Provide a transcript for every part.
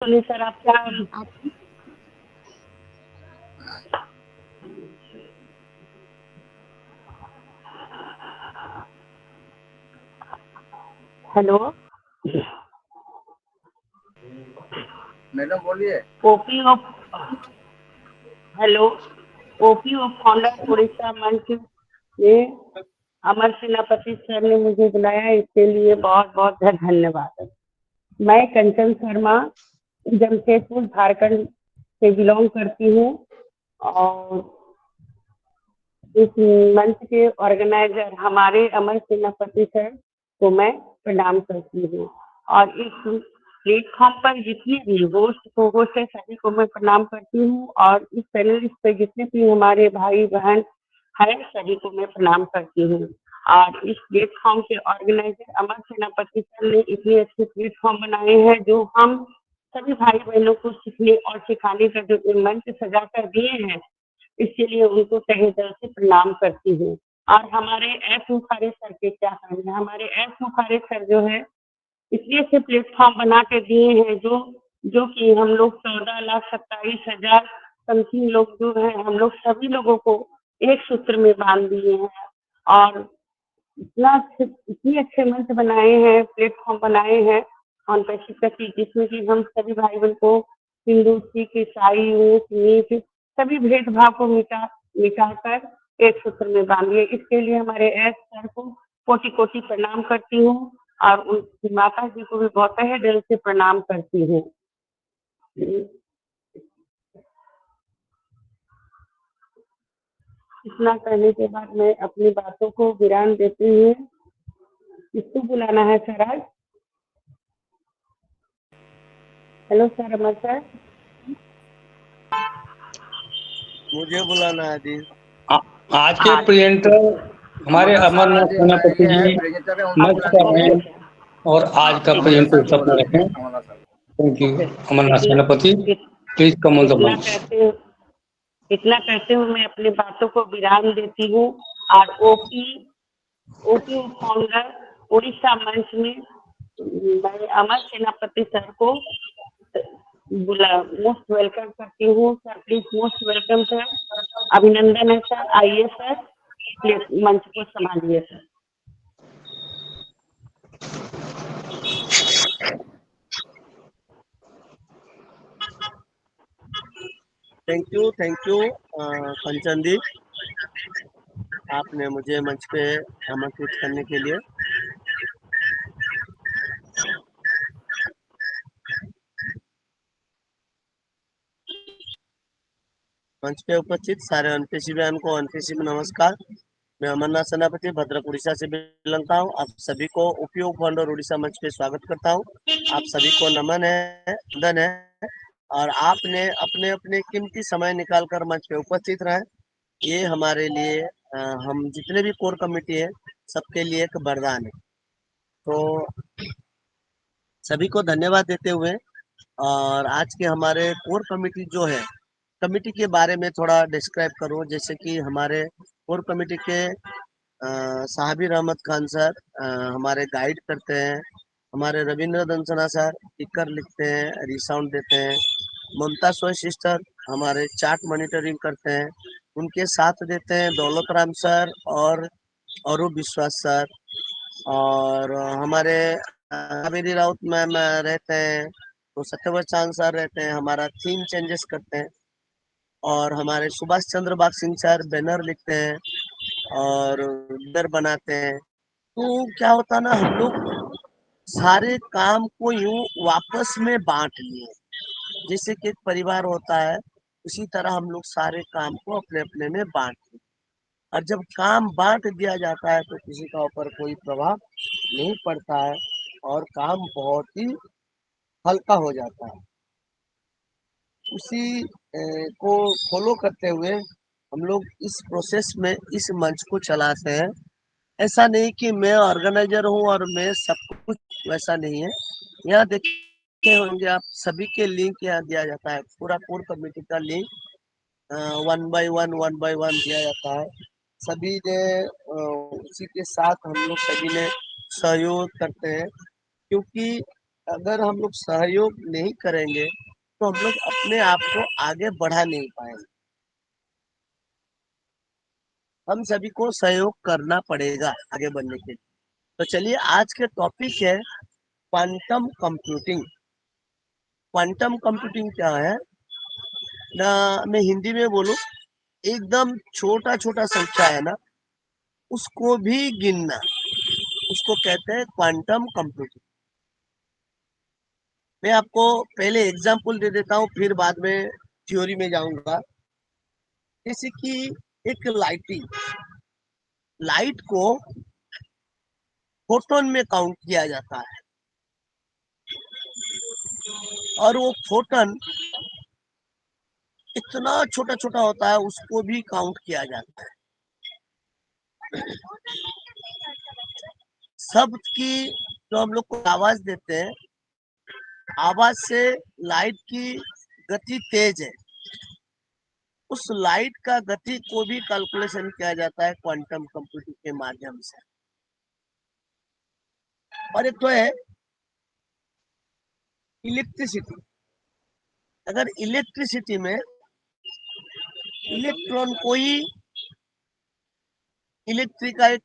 बोलिए सर आप क्या आप हेलो मैडम बोलिए। OP of hello OP of founder Orissa मंच में अमर सेनापति सर ने मुझे बुलाया, इसके लिए बहुत बहुत धन्यवाद। मैं कंचन शर्मा जमशेदपुर झारखंड से बिलोंग करती हूँ और इस मंच के ऑर्गेनाइजर हमारे अमर सेनापति सर को मैं प्रणाम करती हूँ और इस प्लेटफॉर्म पर जितने भी होस्ट है सभी को मैं प्रणाम करती हूँ और इस पैनलिस्ट पे जितने भी हमारे भाई बहन हैं सभी को मैं प्रणाम करती हूँ। और इस प्लेटफॉर्म के ऑर्गेनाइजर अमर सेनापति सर ने इतने अच्छे प्लेटफॉर्म बनाए हैं जो हम सभी भाई बहनों को सीखने और सिखाने का जो मंच सजा कर दिए हैं, इसके लिए उनको तहे दिल से प्रणाम करती हूँ। और हमारे एस मुखारे सर के क्या कहने, हमारे एस मुखारे सर जो है इसलिए से प्लेटफॉर्म बना के दिए हैं जो कि हम लोग 14,27,000 समथिंग लोग जो है हम लोग सभी लोगों को एक सूत्र में बांध दिए हैं। और इतने अच्छे मंच बनाए हैं, प्लेटफॉर्म बनाए हैं ऑन पैसिफिक, जिसमें कि हम सभी भाई बहन को हिंदू सिख ईसाई ऊंच नीच सभी भेदभाव को मिटाकर एक सूत्र में बांधिए। इसके लिए हमारे एस सर को कोटि कोटि प्रणाम करती हूँ और उनकी माता जी को भी बहुत तहे दिल से प्रणाम करती हूँ। इतना कहने के बाद मैं अपनी बातों को विराम देती हूँ। किसको बुलाना है सर आज? हेलो सर अमर सर। मुझे बुलाना है दी। आ- आज के आज प्रेजेंटर हमारे अमरनाथ सर अमरनाथ आज सेनापति ये है जी प्रेजेंटर है, उनको मंच बुला पर दीजिए। हैं और आज का अमरनाथ सर प्रेजेंटर को सब बुला में दीजिए, रखें। Amarnath sir. Thank you. Amarnath इतना सेनापति, इत, प्लीज कम ऑन द इतना मंच। कहते इतना कहते हुए मैं अपनी बातों को विराम देती हूँ और ओपी फाउंडर उड़ीसा मंच में मैं अमर सेनापति सर को बुला मोस्ट वेलकम करती हूँ। Sir please most welcome sir. अभिनंदन है सर, आइए सर, प्लीज मंच को संभालिए सर। थैंक यू कंचन दी, आपने मुझे मंच पे आमंत्रित करने के लिए। मंच पे उपस्थित सारे अनपेशी बहन को अनपेशी में नमस्कार। मैं अमरनाथ सेनापति भद्रक उड़ीसा से बिलोंग करता हूँ। आप सभी को उपयोग फंड और उड़ीसा मंच पे स्वागत करता हूँ। आप सभी को नमन है, वंदन है और आपने अपने अपने कीमती समय निकाल कर मंच पे उपस्थित रहे, ये हमारे लिए हम जितने भी कोर कमेटी है सबके लिए एक वरदान है। तो सभी को धन्यवाद देते हुए और आज के हमारे कोर कमेटी जो है, कमेटी के बारे में थोड़ा डिस्क्राइब करूँ। जैसे कि हमारे कोर कमेटी के साबिर अहमद खान सर हमारे गाइड करते हैं। हमारे रविंद्र दंसना सर टिकर लिखते हैं, रिसाउंड देते हैं। ममता सोय सिस्टर हमारे चार्ट मॉनिटरिंग करते हैं। उनके साथ देते हैं दौलत राम सर और अरूप विश्वास सर। और हमारे कावेरी राउत मैम रहते हैं, तो सत्यवर चांद सर रहते हैं, हमारा थीम चेंजेस करते हैं। और हमारे सुभाष चंद्र बाग सिंह सर बैनर लिखते हैं और बैनर बनाते हैं। तो क्या होता है ना, हम लोग सारे काम को यूं वापस में बांट लिए, जैसे कि एक परिवार होता है उसी तरह हम लोग सारे काम को अपने अपने में बांट लिए। और जब काम बांट दिया जाता है तो किसी का ऊपर कोई प्रभाव नहीं पड़ता है और काम बहुत ही हल्का हो जाता है। उसी को फॉलो करते हुए हम लोग इस प्रोसेस में इस मंच को चलाते हैं। ऐसा नहीं कि मैं ऑर्गेनाइजर हूँ और मैं सब कुछ, वैसा नहीं है। यहाँ देखते होंगे आप, सभी के लिंक यहाँ दिया जाता है, पूरा कोर कमेटी का लिंक वन बाय वन दिया जाता है। सभी ने उसी के साथ हम लोग सभी ने सहयोग करते हैं, क्योंकि अगर हम लोग सहयोग नहीं करेंगे तो हम लोग अपने आप को आगे बढ़ा नहीं पाएंगे। हम सभी को सहयोग करना पड़ेगा आगे बढ़ने के लिए। तो चलिए, आज के टॉपिक है क्वांटम कंप्यूटिंग। क्वांटम कंप्यूटिंग क्या है ना, मैं हिंदी में बोलूं, एकदम छोटा छोटा संख्या है ना, उसको भी गिनना, उसको कहते हैं क्वांटम कंप्यूटिंग। मैं आपको पहले एग्जांपल दे देता हूँ, फिर बाद में थ्योरी में जाऊंगा। जैसे कि एक लाइट को फोटोन में काउंट किया जाता है, और वो फोटोन इतना छोटा छोटा होता है, उसको भी काउंट किया जाता है। शब्द की जो हम लोग को आवाज देते हैं, आवाज से लाइट की गति तेज है, उस लाइट का गति को भी कैलकुलेशन किया जाता है क्वांटम कंप्यूटिंग के माध्यम से। और एक तो है इलेक्ट्रिसिटी। अगर इलेक्ट्रिसिटी में इलेक्ट्रॉन को ही इलेक्ट्रिक का एक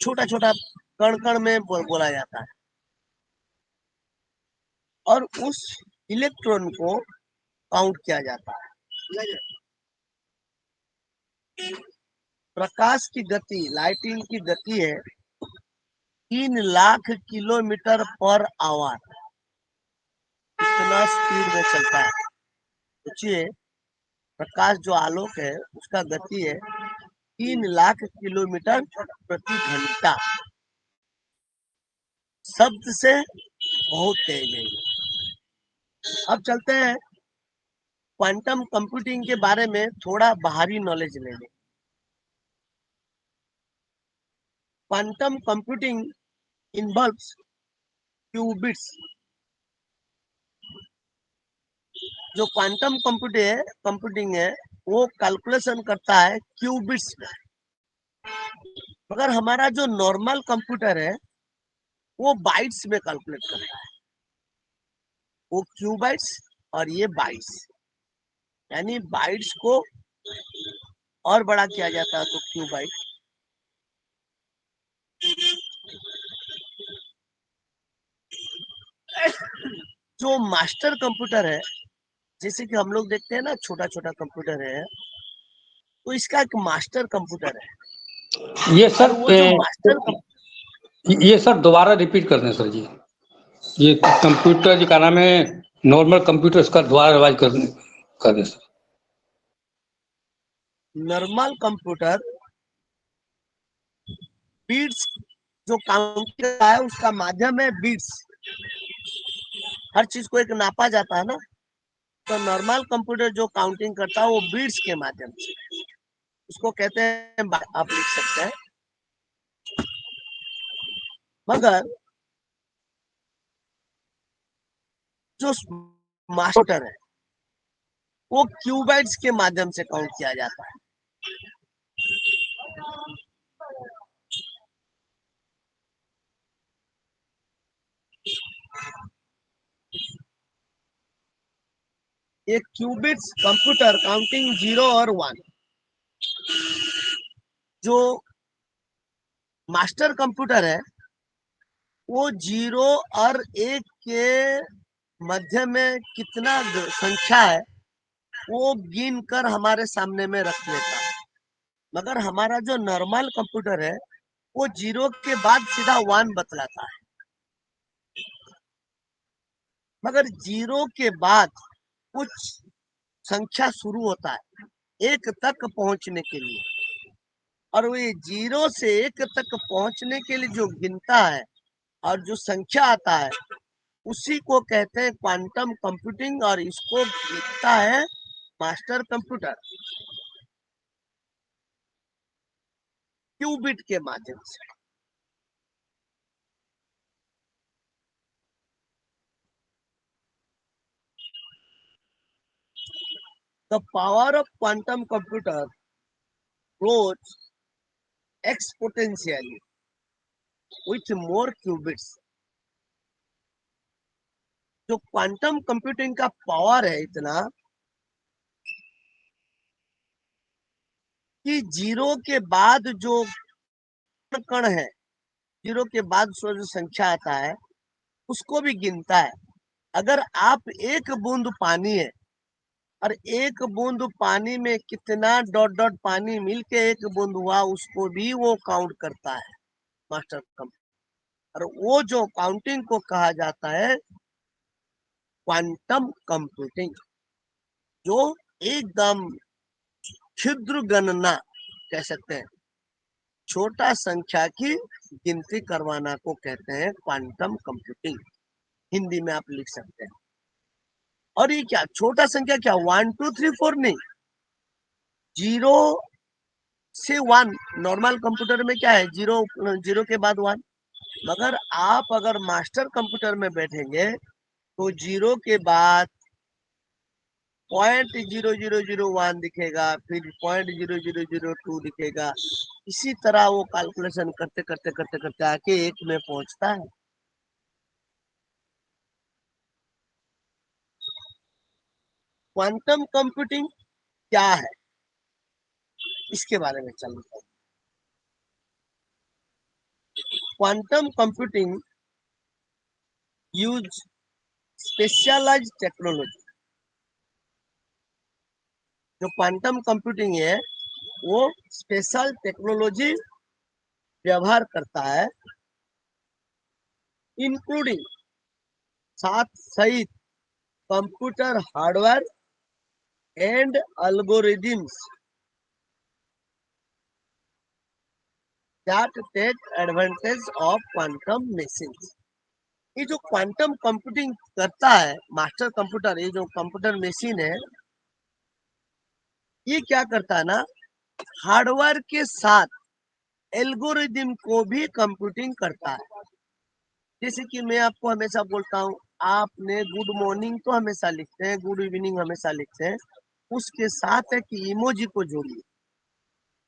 छोटा छोटा कण कण में बोला जाता है, और उस इलेक्ट्रॉन को काउंट किया जाता है। प्रकाश की गति, लाइटिंग की गति है 3 लाख किलोमीटर पर आवर। इतना स्पीड में चलता है। सोचिए, प्रकाश जो आलोक है उसका गति है 3 लाख किलोमीटर प्रति घंटा। शब्द से बहुत तेज है। अब चलते हैं क्वांटम कंप्यूटिंग के बारे में थोड़ा बाहरी नॉलेज लेने। Quantum computing involves qubits. जो क्वांटम कंप्यूटिंग है वो कैलकुलेशन करता है क्यूबिट्स में। मगर हमारा जो नॉर्मल कंप्यूटर है वो बाइट्स में कैलकुलेट करता है। वो क्यूबाइट्स और ये बाइट्स, यानी बाइट्स को और बड़ा किया जाता है तो क्यूबाइट। जो मास्टर कंप्यूटर है, जैसे कि हम लोग देखते हैं ना, छोटा छोटा कंप्यूटर है, तो इसका एक मास्टर कंप्यूटर है। ये और सर वो जो मास्टर ये सर दोबारा रिपीट कर दें सर जी। ये कंप्यूटर जी का नाम है, नॉर्मल कंप्यूटर, इसका दोबारा रिवाइज कर दें सर। नॉर्मल कंप्यूटर बीट्स जो काउंट करता है, उसका माध्यम है बीट्स। हर चीज को एक नापा जाता है ना, तो नॉर्मल कंप्यूटर जो काउंटिंग करता है वो बीट्स के माध्यम से, उसको कहते हैं, आप लिख सकते हैं। मगर जो मास्टर है वो क्यूबाइट्स के माध्यम से काउंट किया जाता है। एक क्यूबिट्स कंप्यूटर काउंटिंग 0 और 1। जो मास्टर कंप्यूटर है वो 0 और 1 के मध्य में कितना संख्या है वो गिन कर हमारे सामने में रख लेता है। मगर हमारा जो नॉर्मल कंप्यूटर है वो 0 के बाद सीधा 1 बतलाता है। मगर 0 के बाद कुछ संख्या शुरू होता है 1 तक पहुंचने के लिए, और वो 0 से 1 तक पहुंचने के लिए जो गिनता है और जो संख्या आता है उसी को कहते हैं क्वांटम कंप्यूटिंग, और इसको लिखता है मास्टर कंप्यूटर क्यूबिट के माध्यम से। The power of quantum computer grows exponentially with more qubits. जो क्वांटम कंप्यूटिंग का पावर है इतना कि जीरो के बाद जो कण है, जीरो के बाद जो संख्या आता है उसको भी गिनता है। अगर आप एक बूंद पानी है और एक बूंद पानी में कितना डॉट डॉट पानी मिलके एक बूंद हुआ, उसको भी वो काउंट करता है मास्टर कंप्यूटर। और वो जो काउंटिंग को कहा जाता है क्वांटम कंप्यूटिंग, जो एकदम क्षुद्र गणना कह सकते हैं, छोटा संख्या की गिनती करवाना को कहते हैं क्वांटम कंप्यूटिंग। हिंदी में आप लिख सकते हैं। और ये क्या छोटा संख्या, क्या 1 2 3 4 नहीं, 0 से 1। नॉर्मल कंप्यूटर में क्या है, जीरो, जीरो के बाद 1। मगर आप अगर मास्टर कंप्यूटर में बैठेंगे तो जीरो के बाद 0.0001 दिखेगा, फिर 0.0002 दिखेगा। इसी तरह वो कैलकुलेशन करते करते करते करते आके एक में पहुंचता है। क्वांटम कंप्यूटिंग क्या है, इसके बारे में चलते हैं। Quantum computing use specialised technology. जो क्वांटम कंप्यूटिंग है वो स्पेशल टेक्नोलॉजी व्यवहार करता है, इंक्लूडिंग साथ सहित computer hardware and algorithms that take advantage of quantum machines। ये जो क्वांटम कंप्यूटिंग करता है मास्टर कंप्यूटर, ये जो कंप्यूटर मशीन है, ये क्या करता है ना, हार्डवेयर के साथ एल्गोरिदम को भी कंप्यूटिंग करता है। जैसे कि मैं आपको हमेशा बोलता हूँ, आपने गुड मॉर्निंग तो हमेशा लिखते हैं, गुड इवनिंग हमेशा लिखते हैं, उसके साथ एक इमोजी को जोड़िए।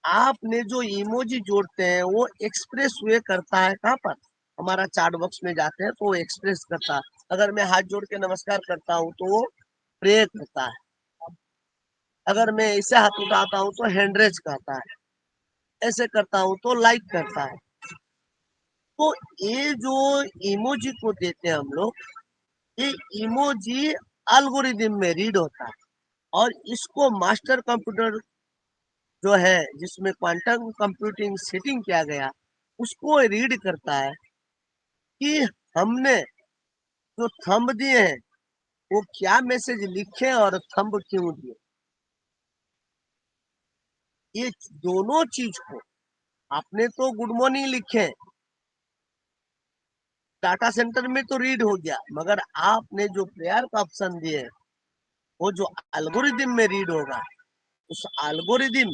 आपने जो इमोजी जोड़ते हैं वो एक्सप्रेस वे करता है कहाँ पर, हमारा चैट बॉक्स में जाते हैं तो वो एक्सप्रेस करता है। अगर मैं हाथ जोड़ के नमस्कार करता हूँ तो वो प्रे करता है, अगर मैं ऐसे हाथ उठाता हूँ तो हैंड रेज करता है, ऐसे करता हूँ तो लाइक करता है। तो ये जो इमोजी को देते हैं हम लोग, ये इमोजी एल्गोरिदम में रीड होता है और इसको मास्टर कंप्यूटर जो है जिसमें क्वांटम कंप्यूटिंग सेटिंग किया गया, उसको रीड करता है कि हमने जो थंब दिए हैं वो क्या मैसेज लिखे और थंब क्यों दिए। ये दोनों चीज को, आपने तो गुड मॉर्निंग लिखे, डाटा सेंटर में तो रीड हो गया, मगर आपने जो प्रेयर का ऑप्शन दिए वो जो एल्गोरिदम में रीड होगा, उस एल्गोरिदम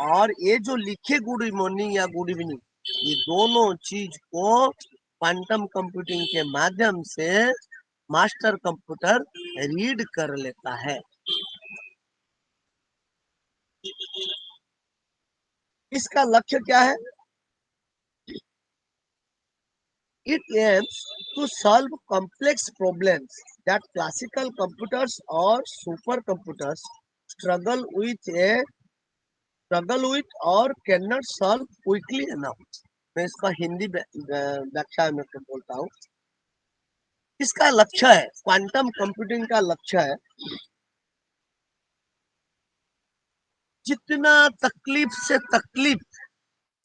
और ये जो लिखे गुड मॉर्निंग या गुड इवनिंग, ये दोनों चीज को क्वांटम कंप्यूटिंग के माध्यम से मास्टर कंप्यूटर रीड कर लेता है। इसका लक्ष्य क्या है? It aims to solve complex problems that classical computers or supercomputers struggle with or cannot solve quickly enough। मैं इसका हिंदी व्याख्या में बोलता हूँ। इसका लक्ष्य है, क्वांटम कंप्यूटिंग का लक्ष्य है, जितना तकलीफ से तकलीफ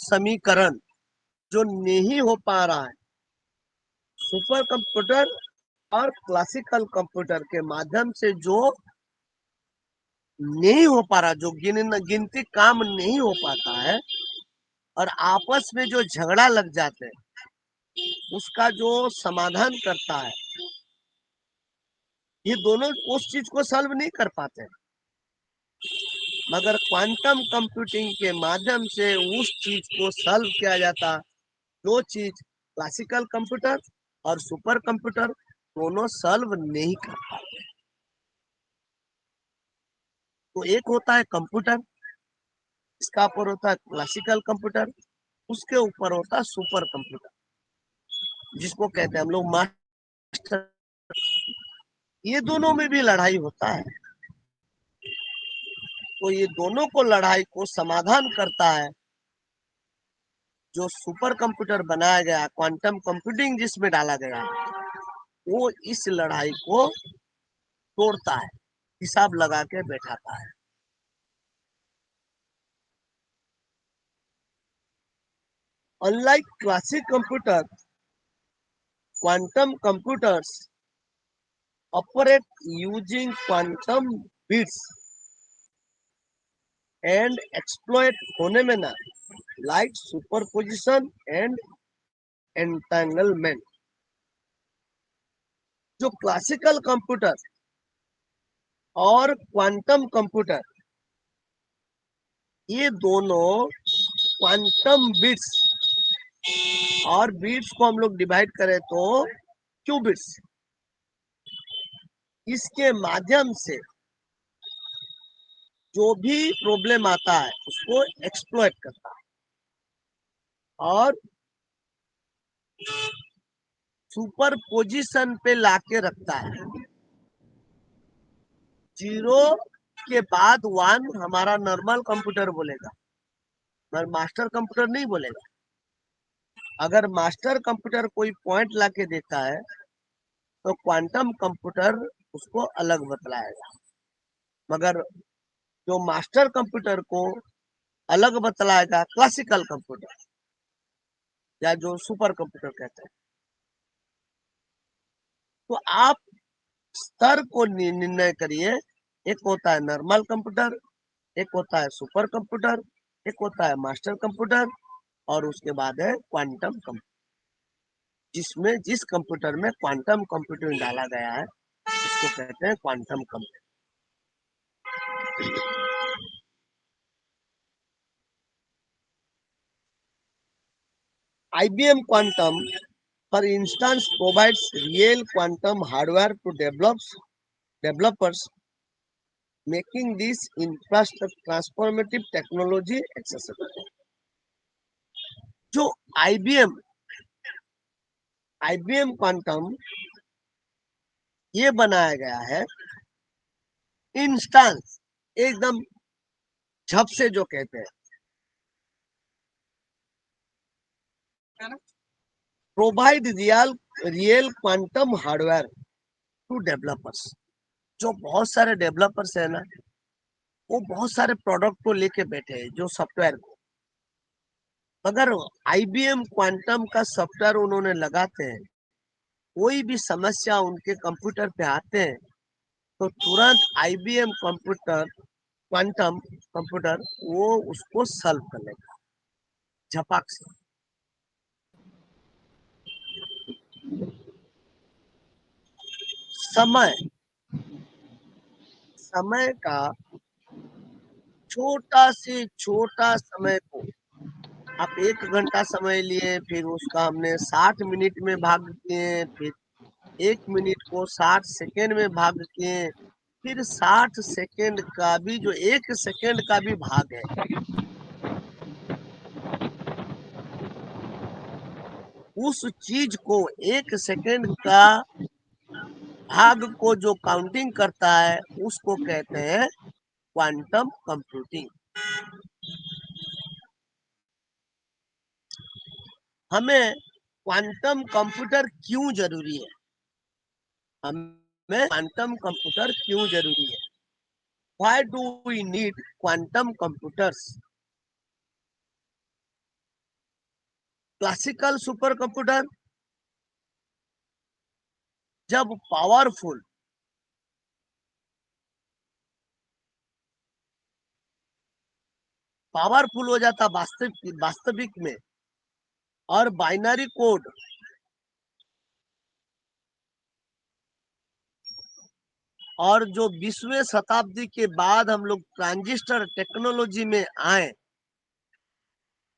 समीकरण जो नहीं हो पा रहा है सुपर कंप्यूटर और क्लासिकल कंप्यूटर के माध्यम से, जो नहीं हो पा रहा, जो गिनती काम नहीं हो पाता है और आपस में जो झगड़ा लग जाते हैं, उसका जो समाधान करता है, ये दोनों उस चीज को सॉल्व नहीं कर पाते। मगर क्वांटम कंप्यूटिंग के माध्यम से उस चीज को सॉल्व किया जाता, जो चीज क्लासिकल कंप्यूटर और सुपर कंप्यूटर दोनों सॉल्व नहीं कर पाते। तो एक होता है कंप्यूटर, इसका ऊपर होता है क्लासिकल कंप्यूटर, उसके ऊपर होता है सुपर कंप्यूटर, जिसको कहते हैं हम लोग मास्टर। ये दोनों में भी लड़ाई होता है। तो ये दोनों को लड़ाई को समाधान करता है जो सुपर कंप्यूटर बनाया गया, क्वांटम कंप्यूटिंग जिसमें डाला गया है, वो इस लड़ाई को तोड़ता है, हिसाब लगा के बैठाता है। Unlike classic computer, quantum computers operate using quantum bits and exploit phenomena like superposition and entanglement. जो क्लासिकल कंप्यूटर और क्वांटम कंप्यूटर, ये दोनों क्वांटम बिट्स, और बिट्स को हम लोग डिवाइड करें तो क्यूबिट्स, इसके माध्यम से जो भी प्रॉब्लम आता है उसको एक्सप्लॉइट करता है और सुपर पोजिशन पे लाके रखता है। 0 के बाद 1 हमारा नॉर्मल कंप्यूटर बोलेगा, पर मास्टर कंप्यूटर नहीं बोलेगा। अगर मास्टर कंप्यूटर कोई पॉइंट लाके देता है तो क्वांटम कंप्यूटर उसको अलग बतलाएगा, मगर जो मास्टर कंप्यूटर को अलग बतलाएगा क्लासिकल कंप्यूटर, या जो सुपर कंप्यूटर कहते हैं। तो आप स्तर को निर्णय करिए, एक होता है नॉर्मल कंप्यूटर, एक होता है सुपर कंप्यूटर, एक होता है मास्टर कंप्यूटर, और उसके बाद है क्वांटम कंप्यूटर, जिसमें जिस कंप्यूटर में क्वांटम कंप्यूटिंग डाला गया है उसको कहते हैं quantum computer. IBM Quantum, for instance, provides real quantum hardware to developers, making this infrastructure transformative technology accessible. जो IBM क्वांटम ये बनाया गया है, इंस्टेंस एकदम झप से जो कहते हैं, provide real quantum hardware to developers. जो बहुत सारे डेवलपर्स है ना, वो बहुत सारे प्रोडक्ट को लेके बैठे हैं, जो सॉफ्टवेयर को, अगर IBM क्वांटम का सॉफ्टवेयर उन्होंने लगाते हैं, कोई भी समस्या उनके कंप्यूटर पे आते हैं तो तुरंत IBM क्वांटम कंप्यूटर वो उसको सॉल्व कर लेगा झपाक से। समय का छोटा से छोटा समय को आप 1 घंटा समय लिए, फिर उसका हमने 60 मिनट में भाग किए, फिर 1 मिनट को 60 सेकेंड में भाग किए, फिर 60 सेकेंड का भी जो 1 सेकेंड का भी भाग है, उस चीज को 1 सेकेंड का भाग को जो काउंटिंग करता है उसको कहते हैं क्वांटम कंप्यूटिंग। हमें क्वांटम कंप्यूटर क्यों जरूरी है? हमें क्वांटम कंप्यूटर क्यों जरूरी है? Why do we need quantum computers? Classical super computer जब पावरफुल हो जाता वास्तविक में, और बाइनरी कोड और जो 20वीं शताब्दी के बाद हम लोग ट्रांजिस्टर टेक्नोलॉजी में आए,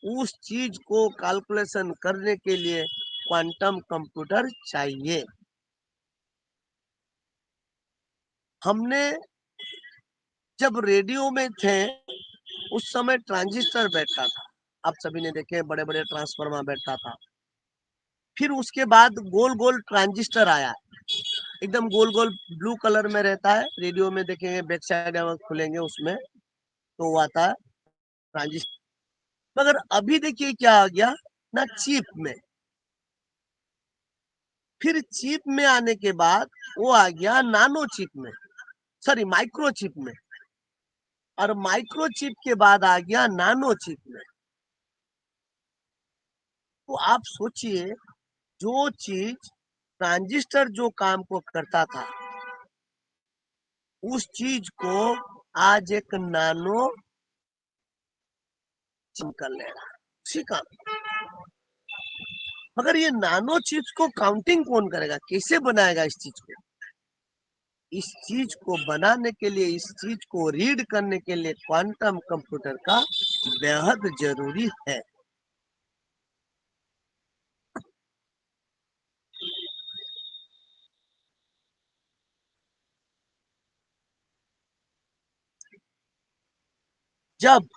उस चीज को कैलकुलेशन करने के लिए क्वांटम कंप्यूटर चाहिए। हमने जब रेडियो में थे उस समय ट्रांजिस्टर बैठता था, आप सभी ने देखे बड़े बड़े ट्रांसफार्मर बैठता था। फिर उसके बाद गोल गोल ट्रांजिस्टर आया, एकदम गोल गोल ब्लू कलर में रहता है। रेडियो में देखेंगे बैक साइड खुलेंगे उसमें तो वो आता है ट्रांजिस्टर। मगर अभी देखिए क्या आ गया ना, चिप में। फिर चिप में आने के बाद वो आ गया नानो चिप में, सॉरी माइक्रो चिप में, और माइक्रो चिप के बाद आ गया नानो चिप में। तो आप सोचिए, जो चीज ट्रांजिस्टर जो काम को करता था, उस चीज को आज एक नानो चिप कर ले रहा है उसी काम। मगर ये नानो चिप्स को काउंटिंग कौन करेगा, कैसे बनाएगा इस चीज को? इस चीज को बनाने के लिए, इस चीज को रीड करने के लिए क्वांटम कंप्यूटर का बेहद जरूरी है। जब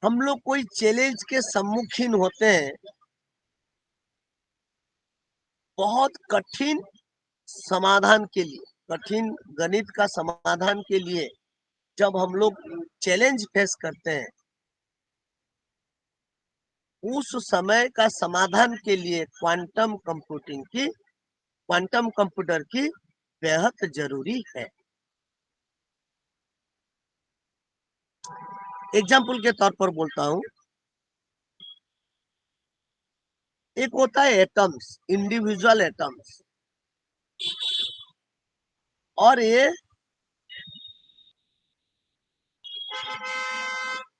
हम लोग कोई चैलेंज के सम्मुखीन होते हैं, बहुत कठिन समाधान के लिए, कठिन गणित का समाधान के लिए जब हम लोग चैलेंज फेस करते हैं, उस समय का समाधान के लिए क्वांटम कंप्यूटर की बेहद जरूरी है। एग्जाम्पल के तौर पर बोलता हूं, एक होता है एटम्स, इंडिविजुअल एटम्स, और ये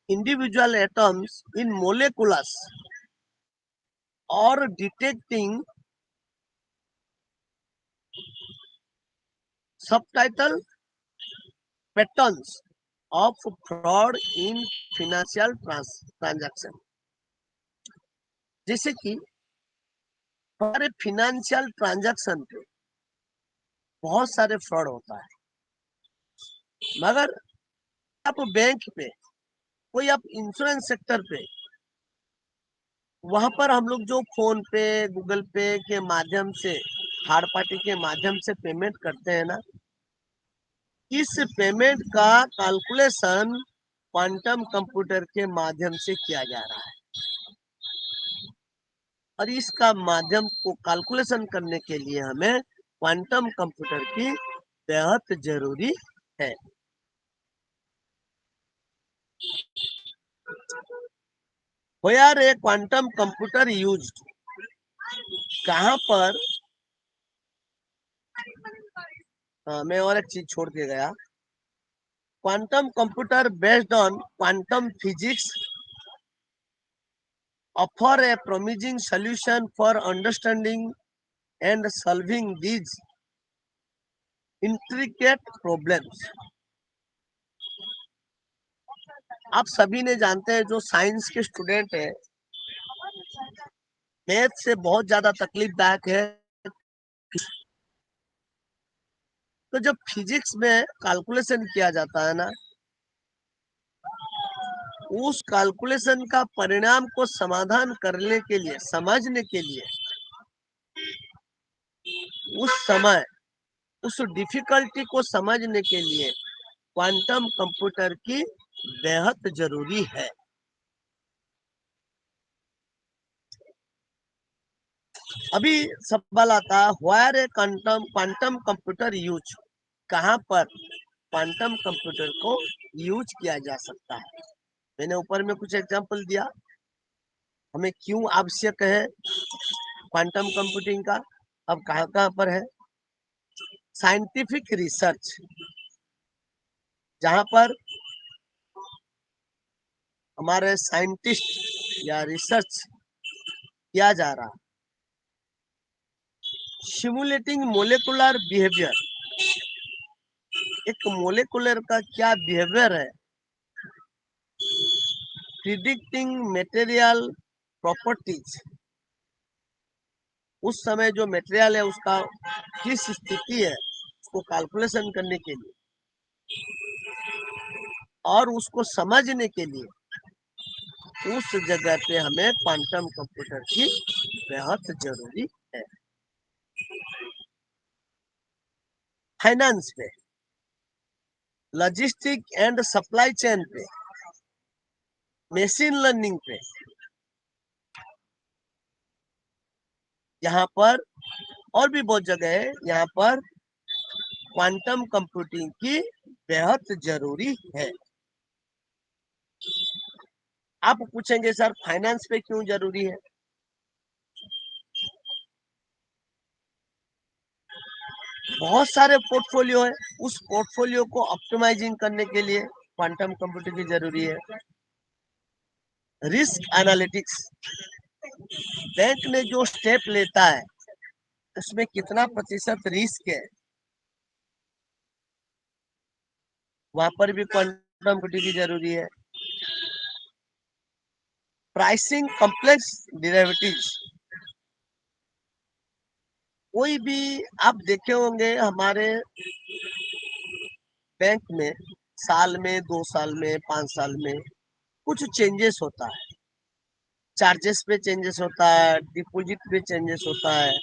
इंडिविजुअल एटम्स इन मोलेकुलस और detecting subtitle patterns of fraud in financial transaction. जैसे कि हमारे फिनेंशियल ट्रांजैक्शन पे बहुत सारे फ्रॉड होता है, मगर आप बैंक पे, कोई आप इंश्योरेंस सेक्टर पे, वहां पर हम लोग जो फोन पे, गूगल पे के माध्यम से, थर्ड पार्टी के माध्यम से पेमेंट करते हैं ना, इस पेमेंट का कैलकुलेशन क्वांटम कंप्यूटर के माध्यम से किया जा रहा है। और इसका माध्यम को कैलकुलेशन करने के लिए हमें क्वांटम कंप्यूटर की बेहद जरूरी है। Where a quantum computer used, कहां पर? मैं और एक चीज छोड़ के गया। Quantum computer based on quantum physics offer a promising solution for understanding and solving these intricate problems। आप सभी ने जानते हैं, जो साइंस के स्टूडेंट है, मैथ से बहुत ज्यादा तकलीफदायक है। तो जब फिजिक्स में कैलकुलेशन किया जाता है ना, उस कैलकुलेशन का परिणाम को समाधान करने के लिए, समझने के लिए, उस समय उस डिफिकल्टी को समझने के लिए क्वांटम कंप्यूटर की बेहद जरूरी है। अभी सवाल आता है, where A quantum computer use, कहां पर क्वांटम कंप्यूटर को यूज किया जा सकता है? मैंने ऊपर में कुछ एग्जांपल दिया, हमें क्यों आवश्यक है क्वांटम कंप्यूटिंग का, अब कहां कहां पर है? साइंटिफिक रिसर्च, जहां पर हमारे साइंटिस्ट या रिसर्च किया जा रहा। सिमुलेटिंग मोलेकुलर बिहेवियर, एक मोलेकुलर का क्या बिहेवियर है, प्रिडिक्टिंग मटेरियल प्रॉपर्टीज, उस समय जो मटेरियल है उसका किस स्थिति है, उसको कैलकुलेशन करने के लिए और उसको समझने के लिए उस जगह पे हमें क्वांटम कंप्यूटर की बेहद जरूरी है। फाइनेंस पे, लॉजिस्टिक एंड सप्लाई चेन पे, मशीन लर्निंग पे, यहाँ पर और भी बहुत जगह है, यहाँ पर क्वांटम कंप्यूटिंग की बेहद जरूरी है। आप पूछेंगे सर फाइनेंस पे क्यों जरूरी है? बहुत सारे पोर्टफोलियो है, उस पोर्टफोलियो को ऑप्टिमाइजिंग करने के लिए क्वांटम कंप्यूटिंग की जरूरी है। रिस्क एनालिटिक्स, बैंक ने जो स्टेप लेता है उसमें कितना प्रतिशत रिस्क है, वहां पर भी क्वांटम कंप्यूटिंग की जरूरी है। प्राइसिंग कॉम्प्लेक्स डेरिवेटिव्स, कोई भी आप देखे होंगे हमारे बैंक में साल में, 2 साल में, 5 साल में कुछ चेंजेस होता है, चार्जेस पे चेंजेस होता है, डिपॉजिट पे चेंजेस होता है।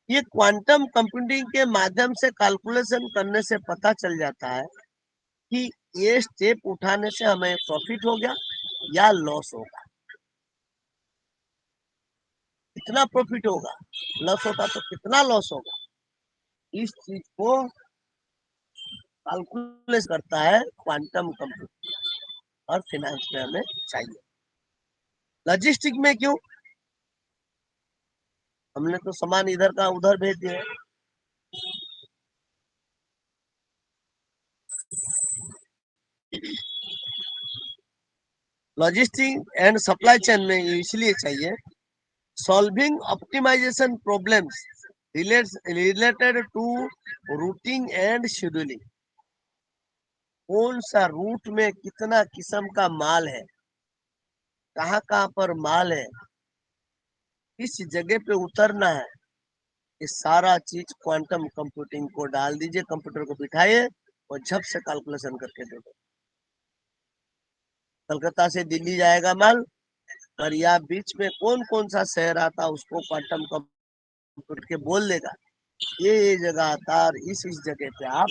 ये क्वांटम कंप्यूटिंग के माध्यम से कैलकुलेशन करने से पता चल जाता है कि ये स्टेप उठाने से हमें प्रॉफिट हो गया या लॉस होगा, कितना प्रॉफिट होगा, लॉस होता तो कितना लॉस होगा, इस चीज को कैलकुलेट करता है क्वांटम कंप्यूटिंग, और फाइनेंस में हमें चाहिए। लॉजिस्टिक में क्यों? हमने तो सामान इधर का उधर भेज दिया। लॉजिस्टिक एंड सप्लाई चेन में इसलिए चाहिए, solving optimisation problems related to routing and scheduling. कौन सा रूट में कितना किस्म का माल है, कहाँ कहाँ पर माल है, किस जगह पे उतरना है, ये सारा चीज क्वांटम कंप्यूटिंग को डाल दीजिए, कंप्यूटर को बिठाइए और झप से कैलकुलेशन करके दे दो। कलकत्ता से दिल्ली जाएगा माल, और या बीच में कौन कौन सा शहर आता है उसको क्वांटम कंप्यूटर के बोल देगा, ये जगह आता और इस जगह पे आप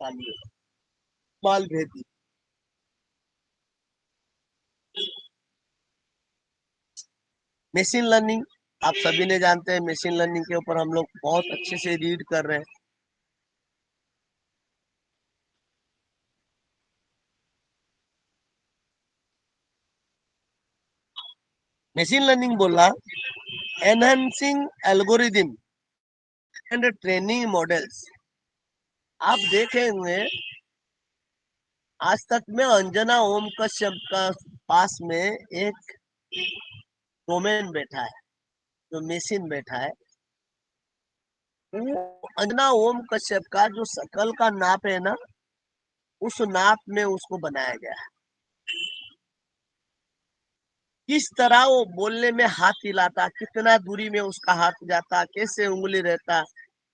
डालिए, माल भेज दीजिए। मशीन लर्निंग, आप सभी ने जानते हैं, मशीन लर्निंग के ऊपर हम लोग बहुत अच्छे से रीड कर रहे हैं। मशीन लर्निंग बोला enhancing algorithm and training models. आप देखे हुए आज तक में अंजना ओम कश्यप का पास में एक डोमेन बैठा है, जो मशीन बैठा है, वो अंजना ओम कश्यप का जो शकल का नाप है ना, उस नाप में उसको बनाया गया है। किस तरह वो बोलने में हाथ हिलाता, कितना दूरी में उसका हाथ जाता, कैसे उंगली रहता,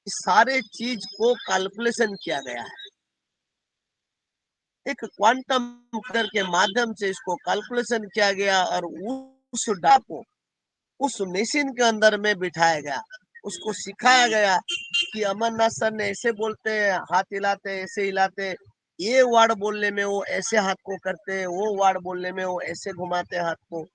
इस सारे चीज को कैलकुलेशन किया गया है। एक क्वांटम कंप्यूटर के माध्यम से इसको कैलकुलेशन किया गया और उस डाटा को उस मशीन के अंदर में बिठाया गया, उसको सिखाया गया कि अमरनाथ सर ने ऐसे बोलते हैं, हाथ हिलाते ऐसे हिलाते, ये वर्ड बोलने में वो ऐसे हाथ को करते, वो वर्ड बोलने में वो ऐसे घुमाते हाथ को।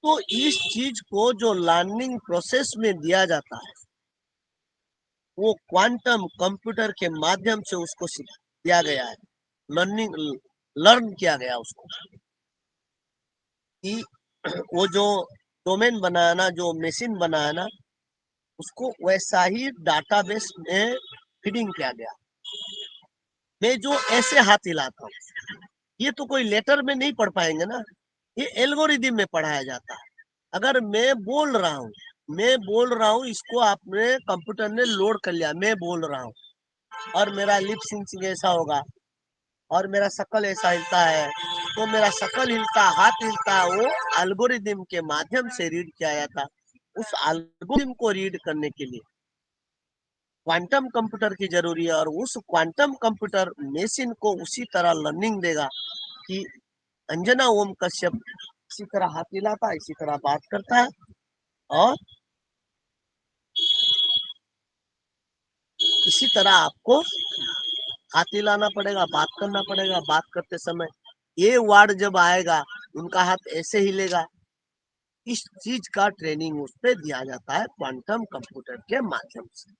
तो इस चीज को जो लर्निंग प्रोसेस में दिया जाता है, वो क्वांटम कंप्यूटर के माध्यम से उसको दिया गया है, लर्निंग लर्न किया गया उसको, कि वो जो डोमेन बनाया ना, जो मशीन बनाया ना, उसको वैसा ही डाटाबेस में फीडिंग किया गया। मैं जो ऐसे हाथ हिलाता हूँ, ये तो कोई लेटर में नहीं पढ़ पाएंगे ना, ये एल्गोरिदम में पढ़ाया जाता है। अगर मैं बोल रहा हूँ, इसको आपने कंप्यूटर ने लोड कर लिया, मैं बोल रहा हूँ और मेरा लिप सिंकिंग ऐसा होगा और मेरा शकल ऐसा हिलता है, तो मेरा शकल हिलता, हाथ हिलता, वो एल्गोरिदम के माध्यम से रीड किया जाता। उस एल्गोरिदम को रीड करने के लिए क्वांटम कंप्यूटर की जरूरी है, और उस क्वांटम कंप्यूटर मशीन को उसी तरह लर्निंग देगा कि अंजना ओम कश्यप इसी तरह हाथ हिलाता है, इसी तरह बात करता है, और इसी तरह आपको हाथ हिलाना पड़ेगा, बात करना पड़ेगा। बात करते समय ये वर्ड जब आएगा उनका हाथ ऐसे हिलेगा। इस चीज का ट्रेनिंग उस पे दिया जाता है क्वांटम कंप्यूटर के माध्यम से।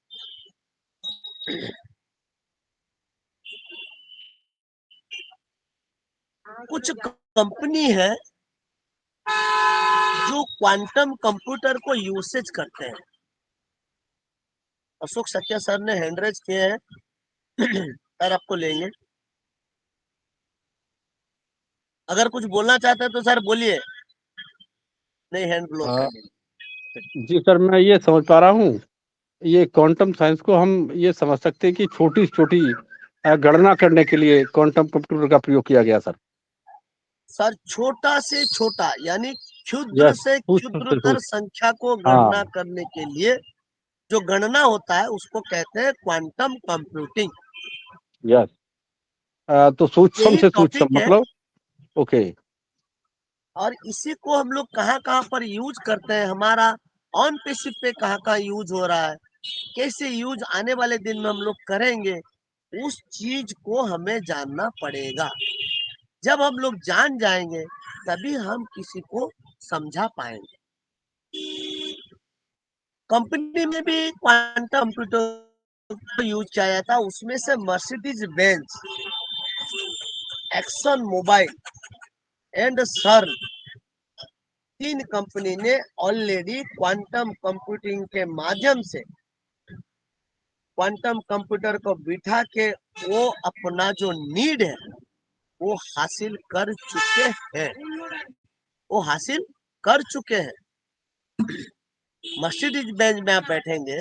कुछ कंपनी है जो क्वांटम कंप्यूटर को यूसेज करते हैं। अशोक सत्या सर ने हैंड रेज किए हैं। सर आपको लेंगे, अगर कुछ बोलना चाहते हैं तो सर बोलिए, नहीं हैंड ब्लॉक कर दीजिए। जी सर, मैं ये समझ पा रहा हूँ, ये क्वांटम साइंस को हम ये समझ सकते हैं कि छोटी से छोटी गणना करने के लिए क्वांटम कंप्यूटर का प्रयोग किया गया सर। सर छोटा से छोटा यानी क्षुद्र यस, से क्षुद्रतर संख्या को गणना हाँ करने के लिए जो गणना होता है उसको कहते हैं क्वांटम कंप्यूटिंग। यस, तो सूक्ष्म यही से सूक्ष्म टॉपिक है, मतलब ओके। और इसी को हम लोग कहाँ कहाँ पर यूज करते हैं, हमारा ऑन पेसिव पे कहाँ कहाँ यूज हो रहा है, कैसे यूज आने वाले दिन में हम लोग करेंगे, उस चीज को हमें जानना पड़ेगा। जब हम लोग जान जाएंगे तभी हम किसी को समझा पाएंगे। कंपनी में भी क्वांटम कंप्यूटर को यूज किया जाता है। उसमें से Mercedes Benz, action mobile and सर्न, तीन कंपनी ने ऑलरेडी क्वांटम कंप्यूटिंग के माध्यम से क्वांटम कंप्यूटर को बिठा के वो अपना जो नीड है वो हासिल कर चुके हैं, वो हासिल कर चुके हैं। मर्सिडीज बेंज में आप बैठेंगे,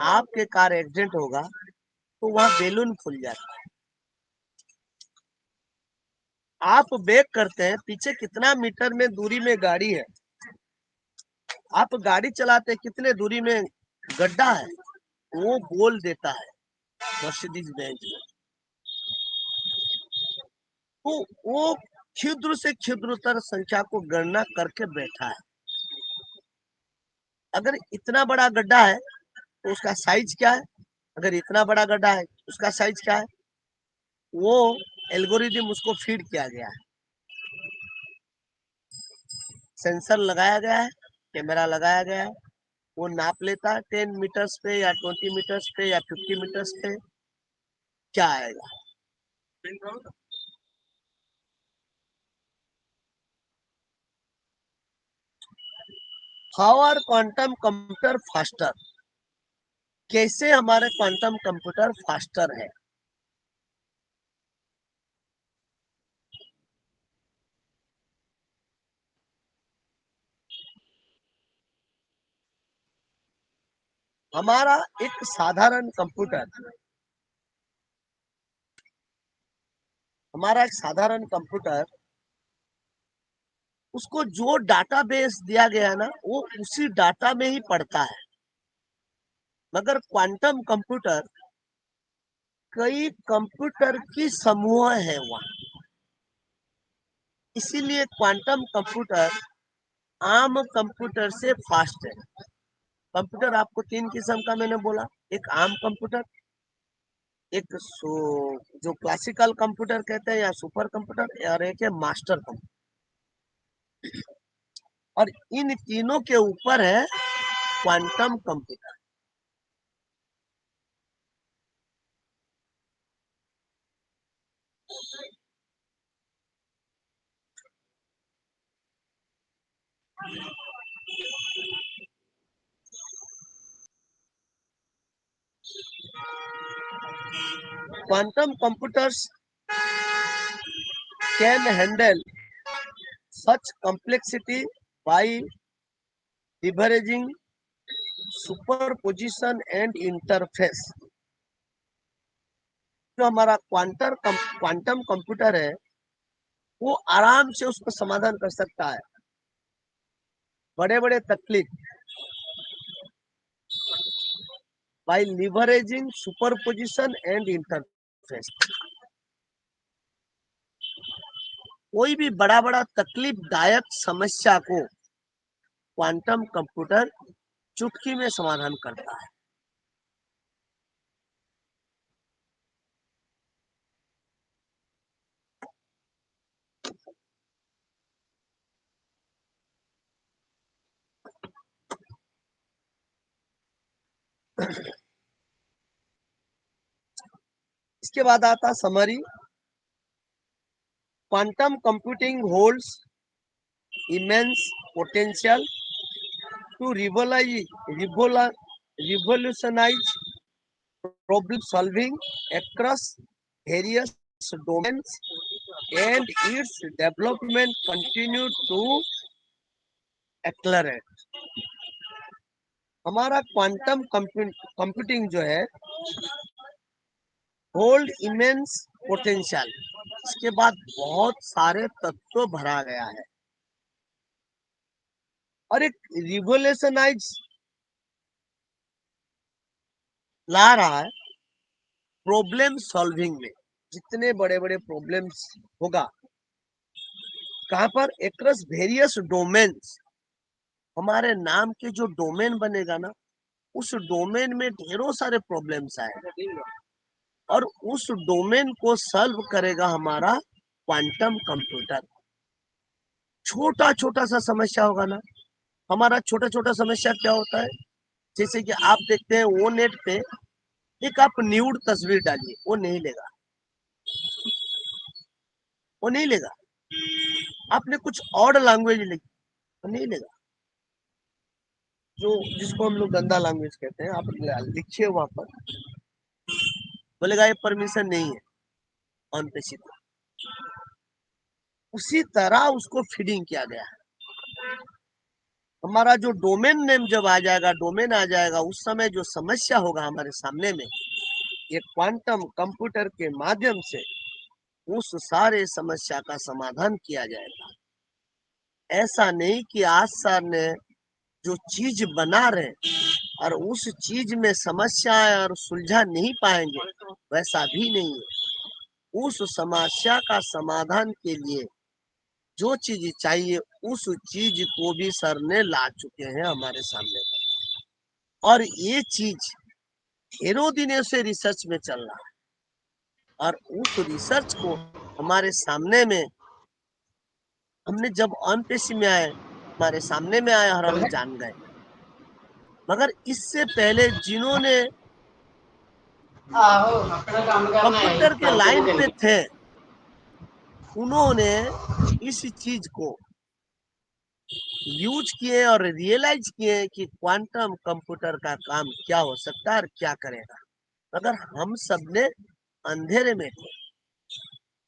आपके कार एक्सीडेंट होगा तो वहां बैलून फूल जाता है। आप ब्रेक करते हैं, पीछे कितना मीटर में दूरी में गाड़ी है, आप गाड़ी चलाते कितने दूरी में गड्ढा है, वो बोल देता है मर्सिडीज बेंज में। तो वो क्षुद्र से क्षुद्रतर संख्या को गणना करके बैठा है। अगर इतना बड़ा गड्ढा है तो उसका साइज क्या है, अगर इतना बड़ा गड्ढा है उसका साइज क्या है, वो एल्गोरिदम उसको फीड किया गया है। सेंसर लगाया गया है, कैमरा लगाया गया है, वो नाप लेता है 10 मीटर्स पे या 20 मीटर्स पे या 50 मीटर्स पे क्या आएगा। How are quantum computer faster, कैसे हमारे क्वांटम कंप्यूटर फास्टर है। हमारा एक साधारण कंप्यूटर, हमारा एक साधारण कंप्यूटर, उसको जो डाटाबेस दिया गया है ना वो उसी डाटा में ही पढ़ता है। मगर क्वांटम कंप्यूटर कई कंप्यूटर की समूह है वहां, इसीलिए क्वांटम कंप्यूटर आम कंप्यूटर से फास्ट है। कंप्यूटर आपको तीन किस्म का मैंने बोला, एक आम कंप्यूटर, एक जो क्लासिकल कंप्यूटर कहते हैं या सुपर कंप्यूटर, और एक है मास्टर कंप्यूटर। और इन तीनों के ऊपर है quantum computer. Quantum computers can handle such complexity by leveraging superposition and interface। जो हमारा क्वांटम कंप्यूटर है वो आराम से उसको समाधान कर सकता है। बड़े बड़े तकलीफ by leveraging superposition and interface. कोई भी बड़ा तकलीफदायक समस्या को क्वांटम कंप्यूटर चुटकी में समाधान करता है। इसके बाद आता summary. Quantum computing holds immense potential to revolutionize problem solving across various domains, and its development continue to accelerate. हमारा क्वांटम कंप्यूटिंग जो है होल्ड इमेंस पोटेंशियल, इसके बाद बहुत सारे तत्व भरा गया है और एक रिवोल्यूशनाइज ला रहा है प्रॉब्लम सॉल्विंग में। जितने बड़े बड़े प्रॉब्लम्स होगा, कहां पर, एक्रोस वेरियस डोमेन्स, हमारे नाम के जो डोमेन बनेगा ना, उस डोमेन में ढेरों सारे प्रॉब्लम्स आए और उस डोमेन को सॉल्व करेगा हमारा क्वांटम कंप्यूटर। छोटा छोटा सा समस्या होगा ना, हमारा छोटा छोटा समस्या क्या होता है, जैसे कि आप देखते हैं वो नेट पे एक आप न्यूड तस्वीर डालिए, वो नहीं लेगा, वो नहीं लेगा। आपने कुछ और लैंग्वेज लिखी, वो नहीं लेगा। जो जिसको हम लोग गंदा लैंग्वेज कहते हैं, आप लिखिए वहां पर, बोलेगा ये परमिशन नहीं है ऑन पे सीधा। उसी तरह उसको फीडिंग किया गया है। हमारा जो डोमेन नेम जब आ जाएगा, डोमेन आ जाएगा, उस समय जो समस्या होगा हमारे सामने में, ये क्वांटम कंप्यूटर के माध्यम से उस सारे समस्या का समाधान किया जाएगा। ऐसा नहीं कि आज सर ने जो चीज बना रहे और उस चीज में समस्या और सुलझा नहीं पाएंगे, वैसा भी नहीं है। उस समस्या का समाधान के लिए जो चीज चाहिए, उस चीज को भी सर ने ला चुके हैं हमारे सामने। और ये चीज ढेरों दिनों से रिसर्च में चल रहा है और उस रिसर्च को हमारे सामने में हमने जब ऑन पेशी में आए, हमारे सामने में आया और हम जान गए। मगर इससे पहले जिन्होंने कंप्यूटर के लाइन पे थे, उन्होंने इस चीज को यूज किए और रियलाइज किए कि क्वांटम कंप्यूटर का काम क्या हो सकता है और क्या करेगा। मगर हम सब ने अंधेरे में थे।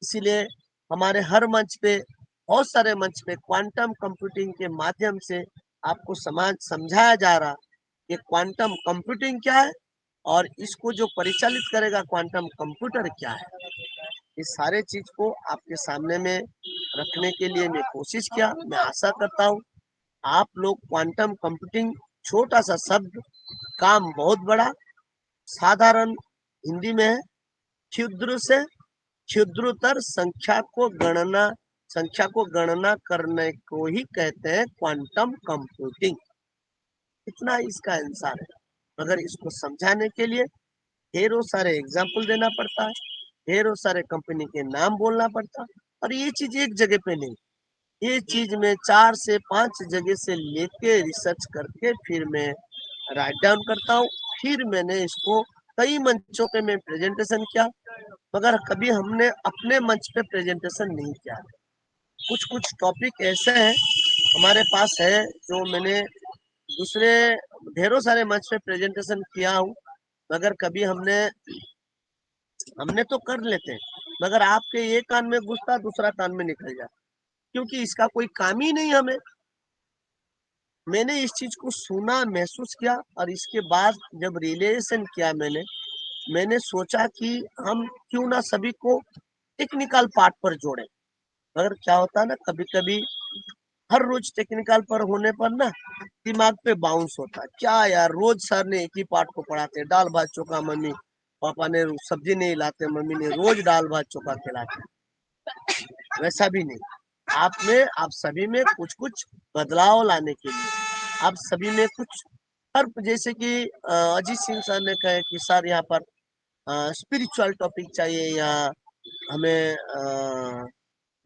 इसीलिए हमारे हर मंच पे, बहुत सारे मंच पे क्वांटम कंप्यूटिंग के माध्यम से आपको समझाया जा रहा कि क्वांटम कंप्यूटिंग क्या है और इसको जो परिचालित करेगा क्वांटम कंप्यूटर क्या है। इस सारे चीज को आपके सामने में रखने के लिए मैं कोशिश किया। मैं आशा करता हूँ आप लोग क्वांटम कंप्यूटिंग, छोटा सा शब्द, काम बहुत बड़ा, साधारण हिंदी में है, क्षुद्र से क्षुद्रतर संख्या को गणना करने को ही कहते हैं क्वांटम कंप्यूटिंग। इतना इसका आंसर है। मगर इसको समझाने के लिए ढेरों सारे एग्जाम्पल देना पड़ता है, ढेरों सारे कंपनी के नाम बोलना पड़ता है। और ये चीज एक जगह पे नहीं, ये चीज में 4 से 5 जगह से लेके रिसर्च करके फिर मैं राइट डाउन करता हूँ। फिर मैंने इसको कई मंचों पे मैं प्रेजेंटेशन किया, मगर कभी हमने अपने मंच पे प्रेजेंटेशन नहीं किया। कुछ कुछ टॉपिक ऐसे हैं हमारे पास है जो मैंने दूसरे ढेरों सारे मंच पे प्रेजेंटेशन किया हूँ, मगर कभी हमने तो कर लेते हैं, मगर आपके एक कान में घुसता दूसरा कान में निकल जाता, क्योंकि इसका कोई काम ही नहीं हमें। मैंने इस चीज को सुना, महसूस किया और इसके बाद जब रिलेशन किया मैंने सोचा कि हम क्यों ना सभी को टेक्निकल पार्ट पर जोड़ें। मगर क्या होता है ना, कभी कभी हर रोज टेक्निकल पर होने पर ना दिमाग पे बाउंस होता है, क्या यार रोज सर ने एक ही पार्ट को पढ़ाते, दाल भात चोखा, मम्मी पापा ने सब्जी नहीं लाते, मम्मी ने रोज दाल भात चोखा खिलाते। वैसा भी नहीं, आप सभी में कुछ कुछ बदलाव लाने के लिए आप सभी में कुछ हर जैसे कि अजीत सिंह सर ने कहे कि सर यहाँ पर स्पिरिचुअल टॉपिक चाहिए या हमें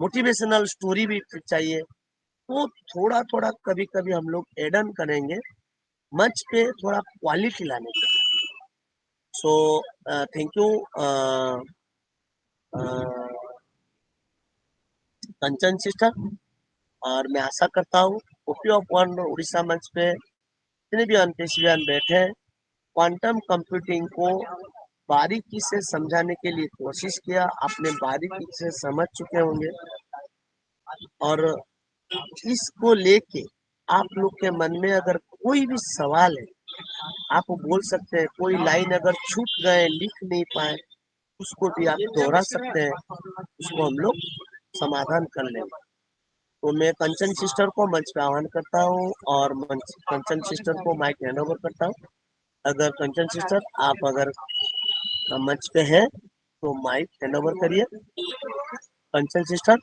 मोटिवेशनल स्टोरी भी चाहिए, तो थोड़ा थोड़ा कभी कभी हम लोग एड ऑन करेंगे मंच पे थोड़ा क्वालिटी लाने के लिए। सो थैंक यू कंचन सिस्टर, और मैं आशा करता हूँ ओपी ऑफ वन उड़ीसा मंच पे जितने भी अनपेशियान बैठे हैं क्वांटम कंप्यूटिंग को बारीकी से समझाने के लिए कोशिश किया, आपने बारीकी से समझ चुके होंगे, और इसको लेके आप लोग के मन में अगर कोई भी सवाल है आप बोल सकते हैं, कोई लाइन अगर छूट गए लिख नहीं पाए उसको भी आप दोहरा सकते हैं, उसको हम लोग समाधान कर लेंगे। तो मैं कंचन सिस्टर को मंच पे आह्वान करता हूँ और कंचन सिस्टर को माइक हैंड ओवर करता हूँ। अगर कंचन सिस्टर आप अगर मंच पे हैं तो माइक हैंड ओवर करिए कंचन सिस्टर।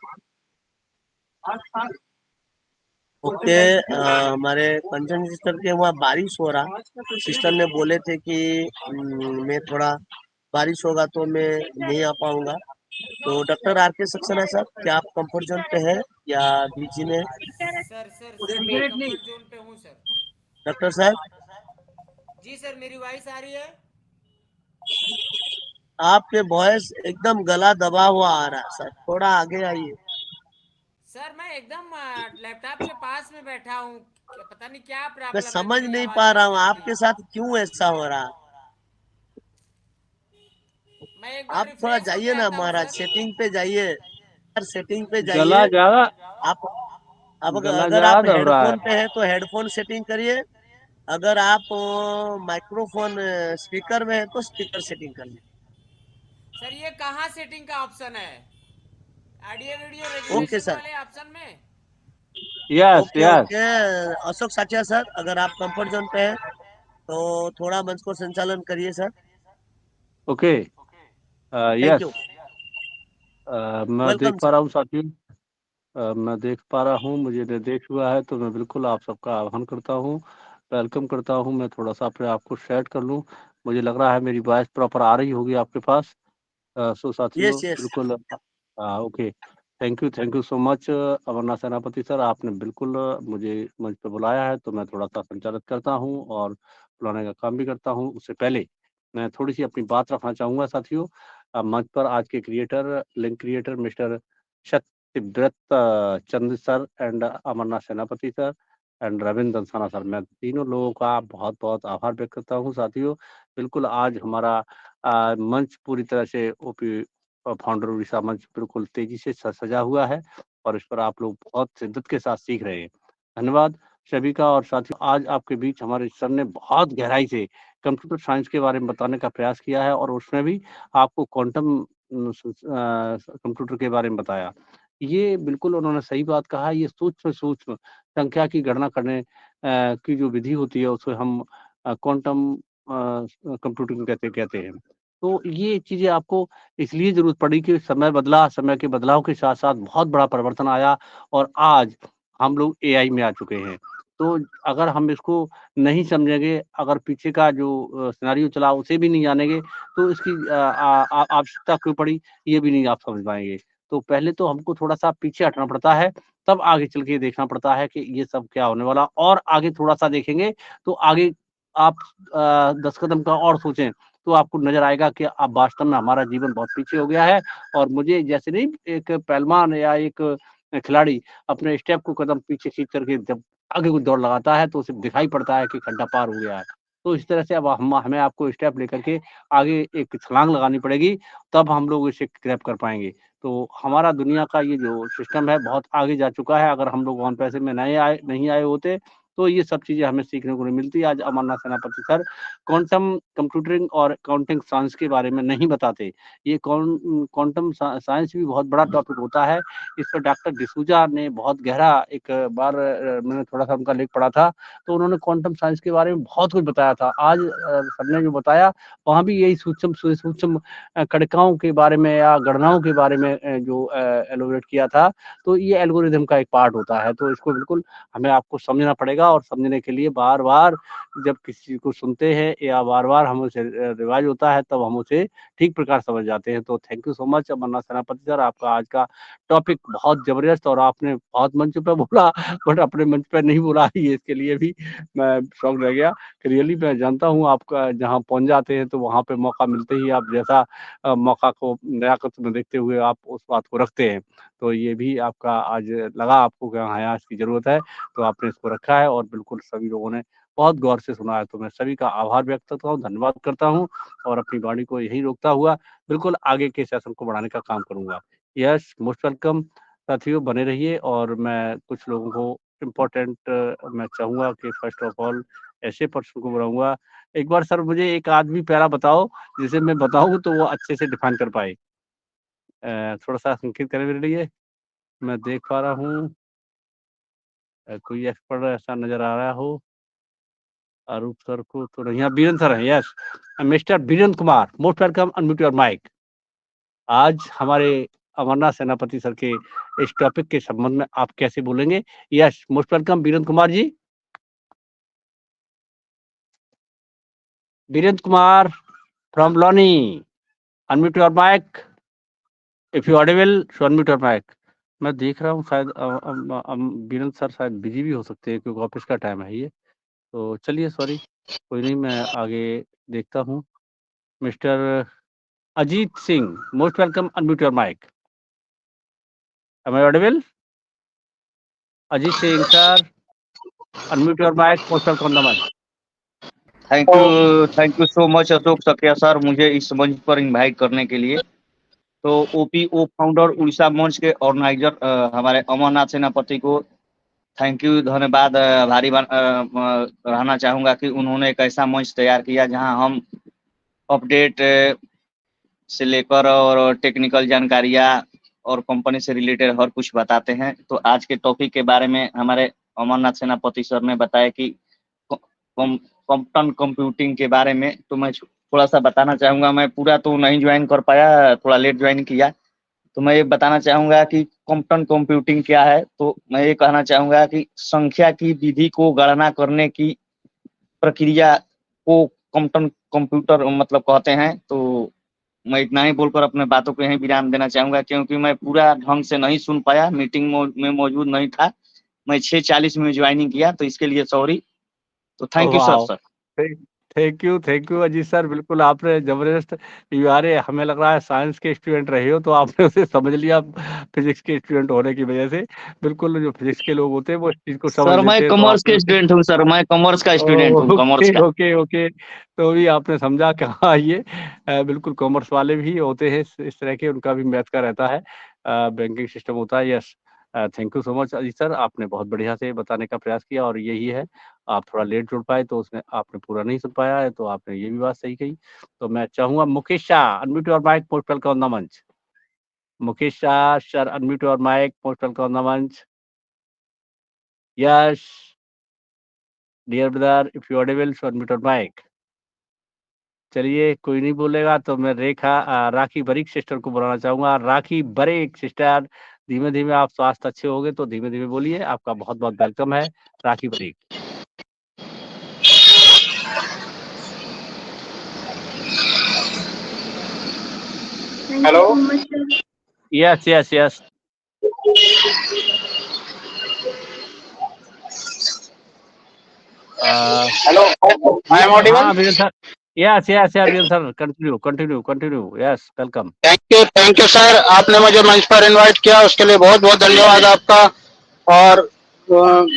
ओके, हमारे कंचन सिस्टर के वहाँ बारिश हो रहा, सिस्टर ने बोले थे कि मैं थोड़ा बारिश होगा तो मैं नहीं आ पाऊंगा, तो डॉक्टर आर के सक्सेना सर क्या आप कंफर्ट जोन पे है या बीजी में? सर सर सर मैं कंफर्ट जोन पे हूँ सर। डॉक्टर साहब जी सर, मेरी वॉइस आ रही है? आपके वॉइस एकदम गला दबा हुआ आ रहा है सर, थोड़ा आगे आइए। सर मैं एकदम लैपटॉप के पास में बैठा हूँ, पता नहीं क्या मैं प्रॉब्लम है, समझ मेरी नहीं आवाज पा रहा नहीं हूँ जाती। आपके साथ क्यों ऐसा हो रहा। मैं एक बार आप थोड़ा रिफ्रेश होके जाइए ना आता हूँ महाराज, सर। सेटिंग पे जाइए सर, सेटिंग पे जाइए गला ज्यादा आप। अब गला अगर ज्यादा आप दब रहा है। हेडफोन पे हैं तो हेडफोन सेटिंग करिए, अगर आप माइक्रोफोन स्पीकर में है तो स्पीकर सेटिंग कर लीजिए। सर ये कहाँ सेटिंग का ऑप्शन है? Audio video okay resolution sir, वाले ऑप्शन में? Yes okay yes. Okay. Ashok Sachiya sir, अगर आप कंफर्ट जोन पे हैं तो थोड़ा मंच को संचालन करिए sir. Okay thank yes. You, मैं देख वेलकम पा सर। रहा हूँ साथियों, मैं देख पा रहा हूँ, मुझे निर्देश हुआ है तो मैं बिल्कुल आप सबका आह्वान करता हूँ, वेलकम करता हूँ। मैं थोड़ा सा अपने आप को सेट कर लूँ, मुझे लग रहा है मेरी वॉइस प्रॉपर आ रही होगी आपके पास। सो साथियों यस यस, बिल्कुल okay, thank you so much Amarnath Senapati sir, आपने बिल्कुल मुझे मंच पे बुलाया है तो मैं थोड़ा सा संचालित करता हूँ और बुलाने का काम भी करता हूँ। उससे पहले मैं थोड़ी सी अपनी बात रखना चाहूँगा साथियों। मंच पर आज के creator, link creator mister Satyavrat Chandra sir and Amarnath Senapati sir and Ravindra Dansana sir, मैं तीनों लोगों का बहुत बहुत आभार व्यक्त करता हूँ साथियों। बिल्कुल आज हमारा मंच पूरी तरह से ओपी फाउंडर उड़ीसा मंच बिल्कुल तेजी से सजा हुआ है और इस पर आप लोग बहुत शिद्दत के साथ सीख रहे हैं। धन्यवाद सभी का। और साथियों आज आपके बीच हमारे सर ने बहुत गहराई से कंप्यूटर साइंस के बारे में बताने का प्रयास किया है और उसमें भी आपको क्वांटम कंप्यूटर के बारे में बताया। ये बिल्कुल उन्होंने सही बात कहा, ये सूक्ष्म सूक्ष्म संख्या की गणना करने की जो विधि होती है उसे हम क्वांटम कंप्यूटिंग कहते कहते हैं। तो ये चीज़ें आपको इसलिए ज़रूरत पड़ी कि समय बदला, समय के बदलाव के साथ-साथ बहुत बड़ा परिवर्तन आया और आज हम लोग एआई में आ चुके हैं। तो अगर हम इसको नहीं समझेंगे, अगर पीछे का जो सिनेरियो चला उसे भी नहीं जानेंगे, तो इसकी आवश्यकता क्यों पड़ी, ये भी नहीं आप समझ पाएँगे। तो पहले तो हमको थोड़ा-सा पीछे हटना पड़ता है, तब आगे चल के देखना पड़ता है कि ये सब क्या होने वाला, और आगे थोड़ा-सा देखेंगे, तो आगे आप 10 कदम का और सोचें, तो आपको नज़र आएगा कि अब वास्तव में हमारा जीवन बहुत पीछे हो गया है और मुझे जैसे नहीं एक पहलवान या एक खिलाड़ी अपने स्टेप को कदम पीछे खींच करके जब आगे कोई दौड़ लगाता है तो उसे दिखाई पड़ता है कि खड्डा पार हो गया है। तो इस तरह से अब हमें आपको स्टेप लेकर के आगे एक छलांग लगानी पड़ेगी, तब हम लोग इसे ग्रैब कर पाएँगे। तो हमारा दुनिया का ये जो सिस्टम है बहुत आगे जा चुका है, अगर हम लोग ऑन पैसे में नहीं आए होते तो ये सब चीज़ें हमें सीखने को नहीं मिलती। आज Amarnath Senapati sir quantum computing और अकाउंटिंग साइंस के बारे में नहीं बताते। ये क्वांटम साइंस भी बहुत बड़ा टॉपिक होता है। इस पर डॉक्टर डिसूजा ने बहुत गहरा एक बार मैंने थोड़ा-सा उनका लेख पढ़ा था, तो उन्होंने क्वांटम साइंस के बारे में बहुत कुछ बताया था। आज सर ने जो बताया, वहाँ भी यही सूक्ष्म कणिकाओं के बारे में या गणनाओं के बारे में जो एलैबोरेट किया था, तो ये एल्गोरिदम का एक पार्ट होता है। तो इसको बिल्कुल हमें आपको समझना पड़ेगा और समझने के लिए बार-बार जब किसी चीज़ को सुनते हैं या बार-बार हम उसे रिवाइज़ होता है, तब हम उसे ठीक प्रकार समझ जाते हैं। तो thank you so much Amarnath Senapati sir, आपका आज का टॉपिक बहुत ज़बरदस्त और आपने बहुत मंच पे बोला बट अपने मंच पे नहीं बोला, ये इसके लिए भी मैं शॉक रह गया कि रियली मैं जानता हूँ आपका जहाँ पहुँच जाते हैं, तो वहाँ पे मौका मिलते ही आप जैसा मौका को नयाकत में देखते हुए आप उस बात को रखते हैं। तो ये भी आपका आज लगा आपको कि हाँ, यहाँ इसकी ज़रूरत है, तो आपने इसको रखा है और बिल्कुल सभी लोगों ने बहुत गौर से सुना है। तो मैं सभी का आभार व्यक्त करता हूँ, धन्यवाद करता हूँ और अपनी वाणी को यहीं रोकता हुआ बिल्कुल आगे के सेशन को बढ़ाने का काम करूँगा। यस, मोस्ट वेलकम साथियों, बने रहिए और मैं कुछ लोगों को इम्पोर्टेंट मैं चाहूँगा कि फर्स्ट ऑफ ऑल ऐसे पर्सन को बुलाऊँगा। एक बार सर मुझे एक आदमी पहला बताओ, जिसे मैं बताऊँ तो वो अच्छे से डिफाइन कर पाए। थोड़ा-सा संकेत करें मेरे लिए, मैं देख पा रहा हूँ कोई एक्सपर्ट ऐसा नज़र आ रहा हो। अरूप सर को तो नहीं, हाँ, बीरेंद्र सर हैं, yes. Mister Birendra Kumar, most welcome, unmute your mic. आज हमारे अमरनाथ सेनापति सर के इस टॉपिक के संबंध में आप कैसे बोलेंगे? Yes, most welcome Birendra Kumar ji. Birendra Kumar from Loni, unmute your mic, if you audible so unmute your mic. मैं देख रहा हूँ शायद बीरेंद्र सर शायद बिजी भी हो सकते हैं क्योंकि ऑफिस का टाइम है ये। तो चलिए सॉरी, कोई नहीं, मैं आगे देखता हूँ। Mister Ajit Singh, most welcome, unmute your mic. Am I audible? Ajit Singh sir, unmute your mic, most welcome on the mic. Thank you so much Ashok Sakriya sir, मुझे इस मंच पर इनवाइट करने के लिए। तो ओपीओ फाउंडर उड़ीसा मंच के ऑर्गेनाइजर हमारे अमरनाथ सेनापति को थैंक यू, धन्यवाद आभारी रहना चाहूँगा कि उन्होंने एक ऐसा मंच तैयार किया जहां हम अपडेट से लेकर और टेक्निकल जानकारियाँ और कंपनी से रिलेटेड हर कुछ बताते हैं। तो आज के टॉपिक के बारे में हमारे अमरनाथ सेनापति सर ने बताया कि क्वांटम कंप्यूटिंग के बारे में, तो मैं थोड़ा सा बताना चाहूँगा। मैं पूरा तो नहीं ज्वाइन कर पाया, थोड़ा लेट ज्वाइन किया, तो मैं ये बताना चाहूँगा कि क्वांटम कंप्यूटिंग क्या है। तो मैं ये कहना चाहूँगा कि संख्या की विधि को गणना करने की प्रक्रिया को क्वांटम कंप्यूटर मतलब कहते हैं। तो मैं इतना ही बोलकर अपने बातों को यहीं विराम देना चाहूँगा, क्योंकि मैं पूरा ढंग से नहीं सुन पाया, मीटिंग में मौजूद नहीं था। मैं 6:40 में ज्वाइनिंग किया, तो इसके लिए सॉरी। तो thank you wow! Sir. Thank you Ajit sir, बिल्कुल आपने ज़बरदस्त, यारे हमें लग रहा है साइंस के स्टूडेंट रहे हो, तो आपने उसे समझ लिया फिज़िक्स के स्टूडेंट होने की वजह से। बिल्कुल जो फिज़िक्स के लोग होते हैं वो इस चीज़ को समझ सर मैं लेते हैं, तो कॉमर्स आपने के उसे स्टूडेंट हूँ सर, मैं कॉमर्स का स्टूडेंट हूँ, कॉमर्स ओके, का। ओके। तो भी आपने समझा कि हाँ, ये बिल्कुल कॉमर्स वाले भी होते हैं इस तरह के, उनका भी मैथ का रहता है, बैंकिंग सिस्टम होता है, yes. Thank you so much Ajit sir, आपने बहुत बढ़िया से बताने का प्रयास किया और यही है, आप थोड़ा लेट जुड़ पाए तो उसमें आपने पूरा नहीं सुन पाया है, तो आपने ये भी बात सही कही। तो मैं चाहूँगा Mukesh Shah, unmute your mic, most welcome on the मंच। Mukesh Shah sir, unmute your mic, most welcome on the मंच। Yes, dear brother, if you audible so unmute your mic. चलिए, कोई नहीं बोलेगा तो मैं राखी बरीक सिस्टर को बुलाना चाहूँगा। राखी बरीक सिस्टर, धीमे-धीमे आप स्वास्थ्य अच्छे होंगे तो धीमे-धीमे बोलिए। आपका बहुत-बहुत वेलकम है, Rakhi Barik. Hello. Yes, yes, yes. Hello, I am audible? हाँ, Virendra sir. Yes, yes, yes, Virendra sir, continue. Yes, welcome. Thank you sir, आपने मुझे मंच पर इनवाइट किया, उसके लिए बहुत बहुत धन्यवाद आपका। और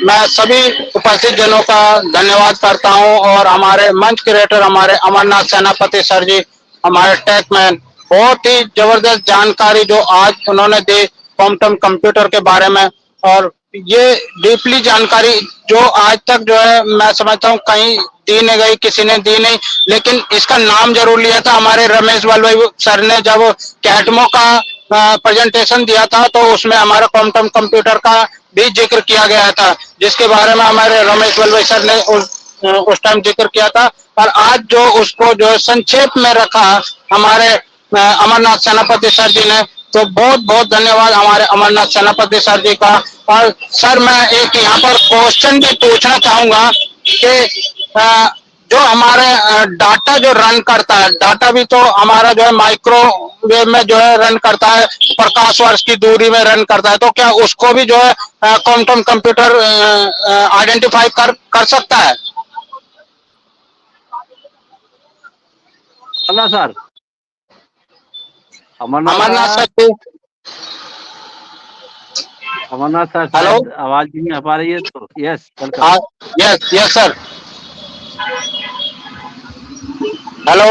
मैं सभी उपस्थित जनों का धन्यवाद करता हूं और हमारे मंच क्रिएटर हमारे अमरनाथ सेनापति सर जी, हमारे टेकमैन, बहुत ही जबरदस्त जानकारी जो आज उन्होंने दी क्वांटम कंप्यूटर के बारे में। और ये डीपली जानकारी जो आज तक जो है मैं समझता हूँ कहीं दी नहीं गई, किसी ने दी नहीं, लेकिन इसका नाम जरूर लिया था हमारे रमेश वल्लभ सर ने। जब कैटमो का प्रेजेंटेशन दिया था तो उसमें हमारा क्वांटम कंप्यूटर का भी जिक्र किया गया था, जिसके बारे में हमारे रमेश वल्लभ सर ने उस टाइम जिक्र किया था। और आज जो उसको जो संक्षेप में रखा हमारे अमरनाथ सेनापति सर जी ने, तो बहुत बहुत धन्यवाद हमारे अमरनाथ सेनापति सर जी का। और सर मैं एक यहाँ पर क्वेश्चन भी पूछना चाहूंगा कि जो हमारे डाटा जो रन करता है, डाटा भी तो हमारा जो है माइक्रोवेव में जो है रन करता है, प्रकाश वर्ष की दूरी में रन करता है, तो क्या उसको भी जो है क्वांटम कंप्यूटर आइडेंटिफाई कर सकता है? Sir Amarnath sir, Amarnath sir, hello, आवाज नहीं आ पा रही है तो yes welcome. Yes yes sir, hello,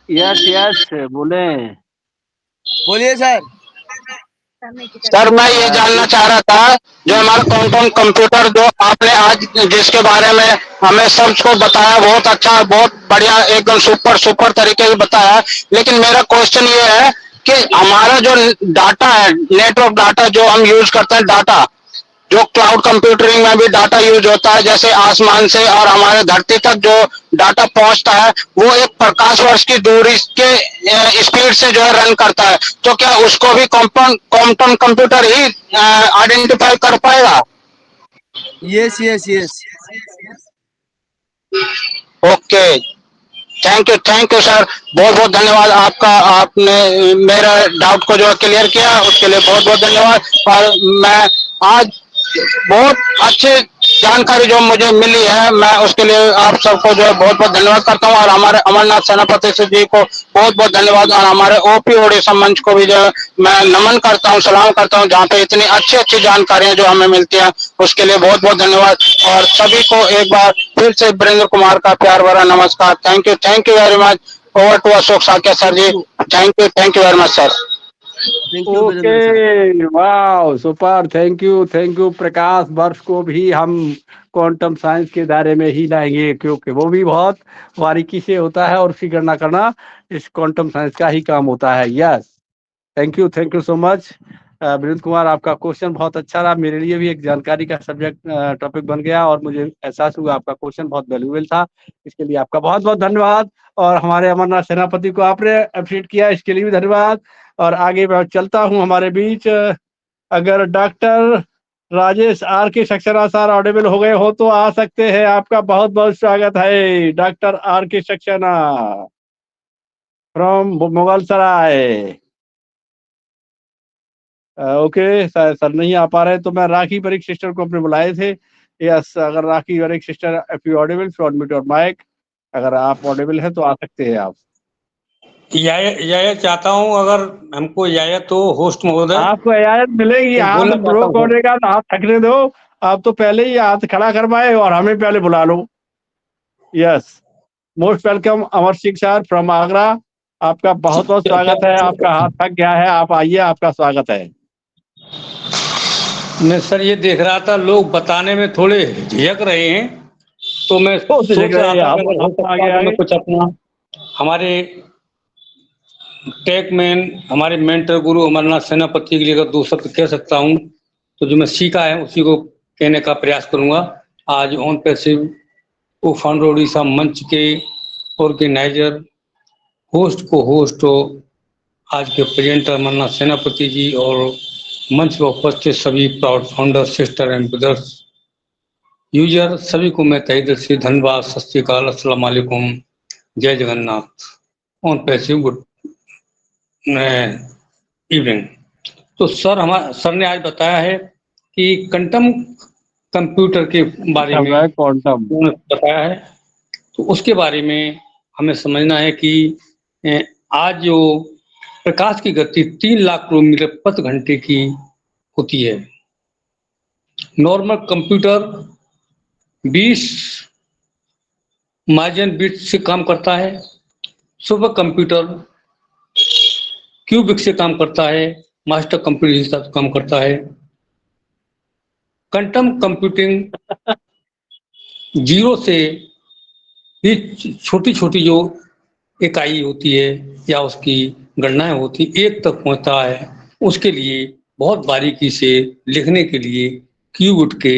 yes yes बोले, बोलिए सर। सर मैं ये जानना चाह रहा था जो हमारा क्वांटम कंप्यूटर जो आपने आज जिसके बारे में हमें सबको बताया, बहुत अच्छा, बहुत बढ़िया, एकदम सुपर तरीके से बताया। लेकिन मेरा क्वेश्चन ये है कि हमारा जो डाटा है, नेटवर्क डाटा जो हम यूज करते हैं, डाटा जो क्लाउड कंप्यूटिंग में भी डाटा यूज होता है, जैसे आसमान से और हमारे धरती तक जो डाटा पहुंचता है वो एक प्रकाश वर्ष की दूरी के स्पीड से जो है रन करता है, तो क्या उसको भी क्वांटम कंप्यूटर ही आइडेंटिफाई कर पाएगा? Yes yes yes. Okay, thank you sir, बहुत बहुत धन्यवाद आपका, आपने मेरा डाउट को जो है क्लियर किया, उसके लिए बहुत बहुत धन्यवाद। और मैं आज बहुत अच्छी जानकारी जो मुझे मिली है, मैं उसके लिए आप सबको जो है बहुत बहुत धन्यवाद करता हूँ। और हमारे अमरनाथ सेनापति जी को बहुत बहुत धन्यवाद, और हमारे ओपी ओडिशा मंच को भी जो है मैं नमन करता हूँ, सलाम करता हूँ, जहाँ पे इतनी अच्छी अच्छी जानकारियां जो हमें मिलती हैं, उसके लिए बहुत बहुत धन्यवाद। और सभी को एक बार फिर से वीरेंद्र कुमार का प्यार भरा नमस्कार। Thank you very much. Over to Ashok Sakiya sir ji. Thank you very much sir. Okay, वाह सुपर, थैंक यू। प्रकाश वर्ष को भी हम क्वांटम साइंस के दायरे में ही लाएंगे, क्योंकि वो भी बहुत बारीकी से होता है और उसकी गणना करना इस क्वांटम साइंस का ही काम होता है। Yes, thank you so much Virendra Kumar, आपका क्वेश्चन बहुत अच्छा रहा, मेरे लिए भी एक जानकारी का सब्जेक्ट टॉपिक बन गया और मुझे एहसास हुआ आपका क्वेश्चन बहुत वैल्यूएबल था। इसके लिए आपका बहुत बहुत धन्यवाद। और हमारे अमरनाथ सेनापति को आपने अप्रिशिएट किया, इसके लिए भी धन्यवाद। और आगे मैं चलता हूं हमारे बीच, अगर डॉक्टर राजेश आर के सक्सेना सर ऑडिबल हो गए हो तो आ सकते हैं, आपका बहुत बहुत स्वागत है डॉक्टर आर के Saxena from Mughal Sarai. Okay sir नहीं आ पा रहे, तो मैं राखी परीक सिस्टर को अपने बुलाए थे। यस, अगर Rakhi Parik sister if you audible so unmute your mic, अगर आप ऑडिबल हैं तो आ सकते हैं आप। इजाजत चाहता हूं, अगर हमको इजाजत तो होस्ट महोदय। आपको इजाजत मिलेगी, आप ब्रोक होने का हाथ थकने दो, आप तो पहले ही हाथ खड़ा करवाए और हमें पहले बुला लो। Yes, most welcome Amar Singh sir from Agra, आपका बहुत बहुत स्वागत है। आपका हाथ थक गया है, आप आइए, आपका स्वागत है। मैं सर ये देख रहा था लोग बताने में थोड़े झिझक रहे हैं, तो मैं सोच रहा था मैं कुछ अपना हमारे टेक मैन, हमारे मेंटर गुरु अमरनाथ सेनापति के लिए अगर 2 शब्द कह सकता हूँ, तो जो मैं सीखा है उसी को कहने का प्रयास करूंगा। आज ऑन पैसिव फाउंडर उड़ीसा मंच के ऑर्गेनाइजर होस्ट हो आज के प्रेजेंटर अमरनाथ सेनापति जी और मंच पर उपस्थित सभी proud founder sister and brothers user, सभी को मैं तहे दिल से धन्यवाद, सत श्री अकाल, अस्सलाम वालेकुम, जय Jagannath, on passive good evening. तो सर ने आज बताया है कि क्वांटम कंप्यूटर के बारे में बताया है, तो उसके बारे में हमें समझना है कि आज जो प्रकाश की गति 3 लाख किलोमीटर प्रति घंटे की होती है। नॉर्मल कंप्यूटर 20 मार्जिन बिट से काम करता है, सुपर कंप्यूटर क्यूबिक से काम करता है, मास्टर कंप्यूटर से काम करता है। क्वांटम कंप्यूटिंग जीरो से ही छोटी छोटी जो इकाई होती है या उसकी गणनाएं होती एक तक पहुंचता है, उसके लिए बहुत बारीकी से लिखने के लिए कीबोर्ड के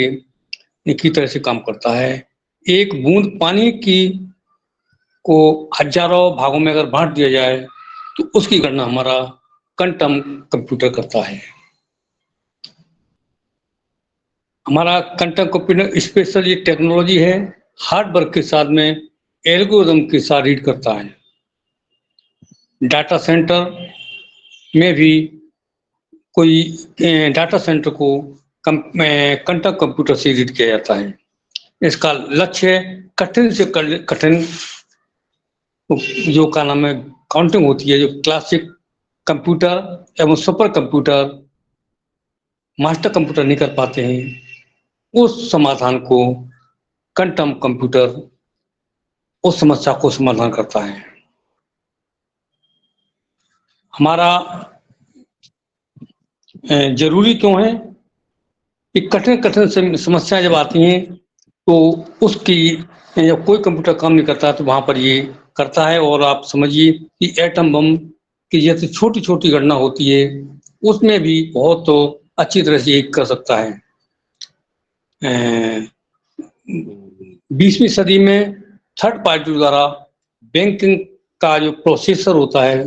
की तरह से काम करता है। एक बूंद पानी की को हजारों भागों में अगर बांट दिया जाए तो उसकी गणना हमारा क्वांटम कंप्यूटर करता है। हमारा क्वांटम कंप्यूटर स्पेशल ये टेक्नोलॉजी है, हार्डवर्क के साथ में एल्गोरिथम के साथ रीड करता है। डाटा सेंटर में भी कोई डाटा सेंटर को क्वांटम कंप्यूटर से रीड किया जाता है। इसका लक्ष्य कठिन से कठिन जो का नाम है काउंटिंग होती है, जो क्लासिक कंप्यूटर एवं सुपर कंप्यूटर, मास्टर कंप्यूटर नहीं कर पाते हैं, उस समाधान को क्वांटम कंप्यूटर उस समस्या को समाधान करता है। हमारा जरूरी क्यों है कि कठिन समस्याएं जब आती हैं तो उसकी जब कोई कंप्यूटर काम नहीं करता तो वहां पर ये करता है। और आप समझिए कि एटम बम की जैसे छोटी छोटी गणना होती है उसमें भी बहुत तो अच्छी तरह से ये कर सकता है। 20वीं सदी में थर्ड पार्टी द्वारा बैंकिंग का जो प्रोसेसर होता है,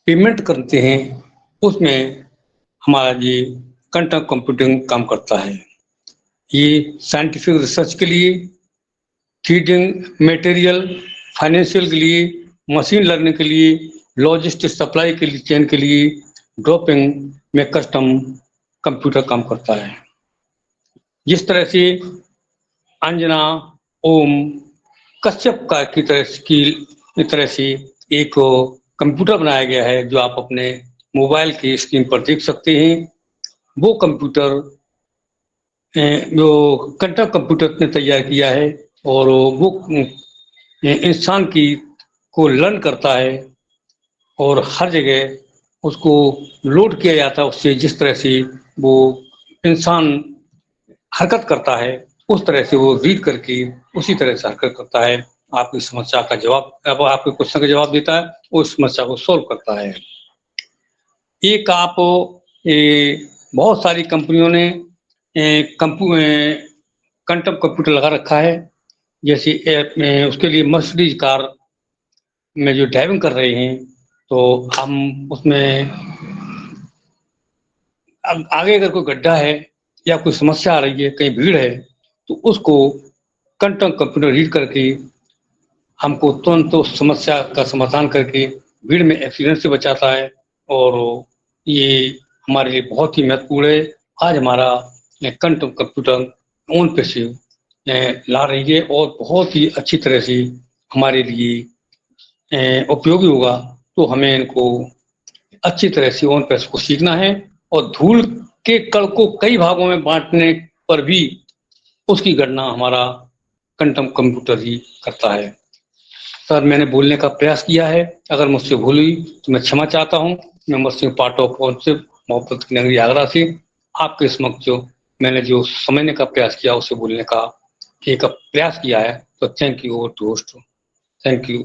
पेमेंट करते हैं, उसमें हमारा ये क्वांटम कंप्यूटिंग काम करता है। ये साइंटिफिक रिसर्च के लिए, फीडिंग मटेरियल, फाइनेंशियल के लिए, मशीन लर्निंग के लिए, लॉजिस्टिक सप्लाई के लिए, चेन के लिए, ड्रॉपिंग में कस्टम कंप्यूटर काम करता है। जिस तरह से अंजना, ओम, कश्यप का की तरह से एक कंप्यूटर बनाया गया है जो आप अपने मोबाइल की स्क्रीन पर देख सकते हैं। वो कंप्यूटर जो क्वांटम कंप्यूटर ने तैयार किया है और वो इंसान को लर्न करता है और हर जगह उसको लोड किया जाता है उससे, जिस तरह से वो इंसान हरकत करता है उस तरह से वो रीड करके उसी तरह से हरकत करता है। आपकी समस्या का जवाब, अब आपके क्वेश्चन का जवाब देता है, उस समस्या को सॉल्व करता है। एक आप बहुत सारी कंपनियों ने क्वांटम कंप्यूटर लगा रखा है। जैसे उसके लिए मर्सिडीज कार में जो ड्राइविंग कर रहे हैं तो हम उसमें आगे अगर कोई गड्ढा है या कोई समस्या आ रही है, कहीं भीड़ है, तो उसको क्वांटम कंप्यूटर रीड करके हमको तुरंत उस समस्या का समाधान करके भीड़ में एक्सीडेंट से बचाता है। और ये हमारे लिए बहुत ही महत्वपूर्ण है। आज हमारा क्वांटम कंप्यूटर ऑन पे से ला रही है और बहुत ही अच्छी तरह से हमारे लिए उपयोगी होगा। तो हमें इनको अच्छी तरह से ऑन पे को सीखना है और धूल के कण को कई भागों में बांटने पर भी उसकी गणना हमारा क्वांटम कंप्यूटर ही करता है। सर, मैंने बोलने का प्रयास किया है, अगर मुझसे भूल हुई तो मैं क्षमा चाहता हूँ। मैं मर्सिंग पार्ट ऑफ मोहब्बत की नगरी आगरा से आपके समक्ष जो मैंने जो समझने का प्रयास किया उसे बोलने का एक प्रयास किया है। तो thank you to host, thank you.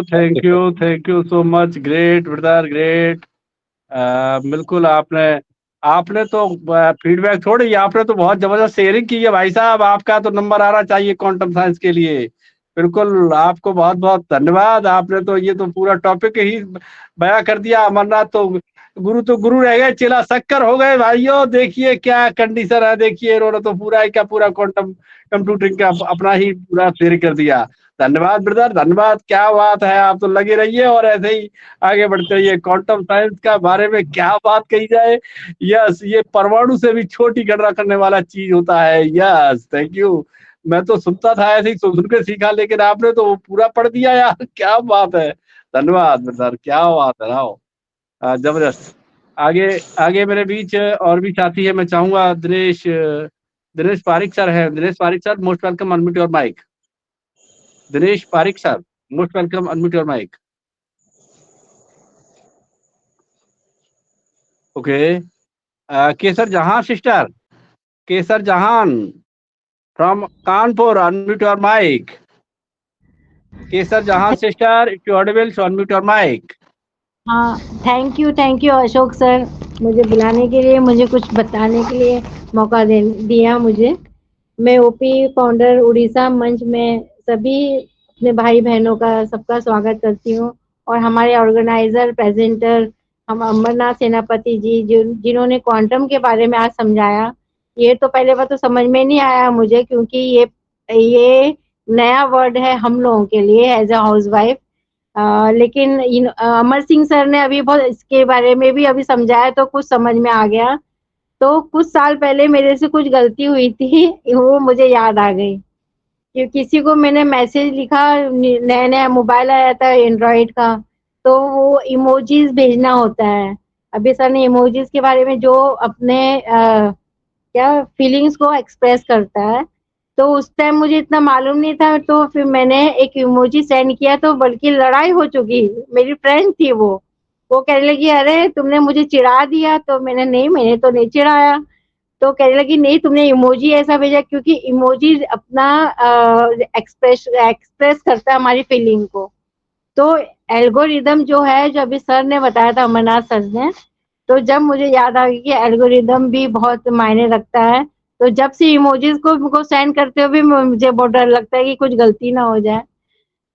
Thank you so much. Great brother, great. बिल्कुल आपने तो फीडबैक छोड़ी, आपने तो बहुत जबरदस्त शेयरिंग की है भाई साहब। आपका तो नंबर आना चाहिए क्वांटम साइंस के लिए। बिल्कुल, आपको बहुत बहुत धन्यवाद। आपने तो ये तो पूरा टॉपिक ही बयां कर दिया। अमरनाथ तो गुरु रह गए, चेला शक्कर हो गए भाइयों। देखिए क्या कंडीशन है, देखिए इन्होंने तो पूरा क्वांटम कंप्यूटिंग का अपना ही पूरा शेयर कर दिया। धन्यवाद ब्रदर, धन्यवाद। क्या बात है, आप तो लगे रहिए और ऐसे ही आगे बढ़ते रहिए। क्वांटम साइंस का बारे में क्या बात कही जाए। यस, ये परमाणु से भी छोटी गणना करने वाला चीज होता है। Yes, thank you. मैं तो सुनता था, ऐसे ही सुन के सीखा, लेकिन आपने तो पूरा पढ़ दिया यार। क्या बात है, धन्यवाद ब्रदर, क्या बात है। राव जबरदस्त। आगे मेरे बीच और भी साथी है। मैं चाहूंगा दिनेश पारिक सर है। Dinesh Parik sir, most welcome, unmute your mic. Dinesh Parik sir, most welcome, unmute your mic. Okay, Kesar Jahan sister, केसर जहान from Kanpur, unmute your mic. Kesar Jahan sister, if you audible, so unmute your mic. हाँ, थैंक यू अशोक सर, मुझे बुलाने के लिए, मुझे कुछ बताने के लिए मौका दिया मुझे। मैं ओपी फाउंडर उड़ीसा मंच में सभी अपने भाई बहनों का सबका स्वागत करती हूँ, और हमारे ऑर्गेनाइजर प्रेजेंटर हम अमरनाथ सेनापति जी जिन्होंने क्वांटम के बारे में आज समझाया। ये तो पहले बात तो समझ में नहीं आया मुझे, क्योंकि ये नया वर्ड है हम लोगों के लिए एज अ हाउसवाइफ। लेकिन अमर सिंह सर ने अभी बहुत इसके बारे में भी अभी समझाया, तो कुछ समझ में आ गया। तो कुछ साल पहले मेरे से कुछ गलती हुई थी, वो मुझे याद आ गई कि किसी को मैंने मैसेज लिखा, नया नया मोबाइल आया था एंड्रॉइड का, तो वो इमोजीज भेजना होता है। अभी सर ने इमोजीज के बारे में जो अपने क्या फीलिंग्स को एक्सप्रेस करता है, तो उस टाइम मुझे इतना मालूम नहीं था, तो फिर मैंने एक इमोजी सेंड किया, तो बल्कि लड़ाई हो चुकी। मेरी फ्रेंड थी वो कहने लगी अरे तुमने मुझे चिढ़ा दिया, तो मैंने तो नहीं चिढ़ाया। तो कहने लगी नहीं तुमने इमोजी ऐसा भेजा, क्योंकि इमोजी अपना एक्सप्रेस करता है हमारी फीलिंग को। तो एल्गोरिदम जो है, जो अभी सर ने बताया था, अमरनाथ सर ने, तो जब मुझे याद आ गया कि एल्गोरिदम भी बहुत मायने रखता है, तो जब से इमोजीज को सेंड करते हुए भी मुझे बहुत डर लगता है कि कुछ गलती ना हो जाए।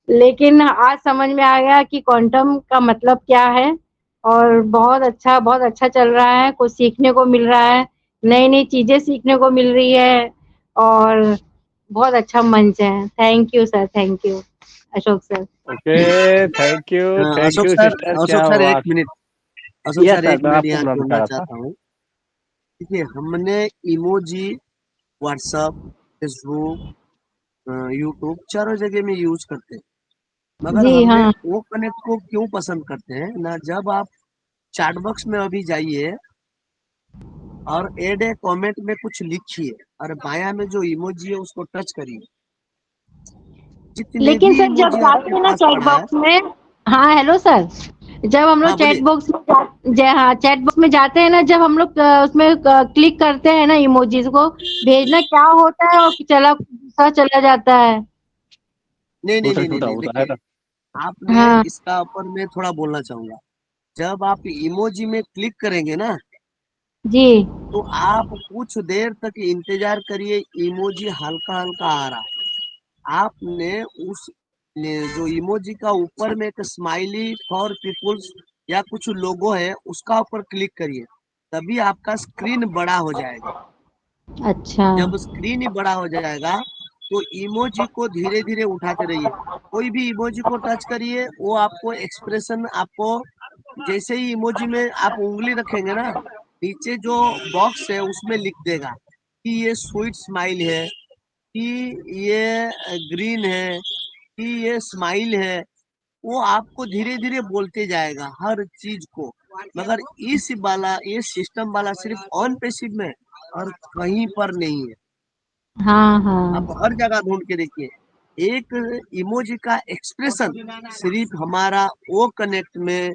लेकिन आज समझ में आ गया कि क्वांटम का मतलब क्या है, और बहुत अच्छा चल रहा है, कुछ सीखने को मिल रहा है, नई नई चीजें सीखने को मिल रही है, और बहुत अच्छा मंच है। Thank you sir, thank you Ashok sir. Okay, thank Ashok you sir, sister, Ashok क्या सर एक बात। Minute, Ashok yes sir sir, एक मैं मिनट आपको यहाँ बुलाना चाह जोड़ना रहा था। चाहता हूँ। देखिए, हमने इमोजी व्हाट्सएप, फेसबुक, यूट्यूब चारों जगह में यूज करते हैं, मगर जी हमने हाँ। वो कनेक्ट को क्यों पसंद करते हैं ना, जब आप चैट बॉक्स में अभी जाइए और एड ए कमेंट में कुछ लिखिए, और बाया में जो इमोजी है उसको टच करिए। जितने लेकिन भी सर जब इमोजी जाते आपके हैं ना पास चैट पड़ा है, बॉक्स में, हाँ हेलो सर, जब हम लोग हाँ बोलिए। हाँ चैट बॉक्स में जाते हैं ना, जब हम लोग उसमें क्लिक करते हैं ना इमोजीज को भेजना, क्या होता है और चला दूसरा चला जाता है। नहीं नहीं दूसरा नहीं नहीं छोटा नहीं, होता है देखिए, ना। आपने हाँ इसका ऊपर मैं थोड़ा बोलना चाहूंगा। जब आप इमोजी में क्लिक करेंगे ना, जी। तो आप कुछ देर तक इंतजार करिए, इमोजी हल्का हल्का आ रहा है। आपने उस जो इमोजी का ऊपर में एक स्माइली फॉर पीपुल्स या कुछ लोगो है, उसका ऊपर क्लिक करिए, तभी आपका स्क्रीन बड़ा हो जाएगा। अच्छा। जब स्क्रीन ही बड़ा हो जाएगा, तो इमोजी को धीरे धीरे उठाते रहिए। कोई भी इमोजी को टच करिए, वो आपको एक्सप्रेशन, आपको जैसे ही इमोजी में आप उंगली रखेंगे ना, नीचे जो बॉक्स है उसमें लिख देगा कि ये स्वीट स्माइल है, कि ये ग्रीन है, कि ये स्माइल है। वो आपको धीरे धीरे बोलते जाएगा हर चीज को। मगर इस वाला ये सिस्टम वाला सिर्फ ऑन पैसिव में, और कहीं पर नहीं है। हाँ आप हाँ। हर जगह ढूंढ के देखिए, एक इमोजी का एक्सप्रेशन सिर्फ हमारा वो कनेक्ट में,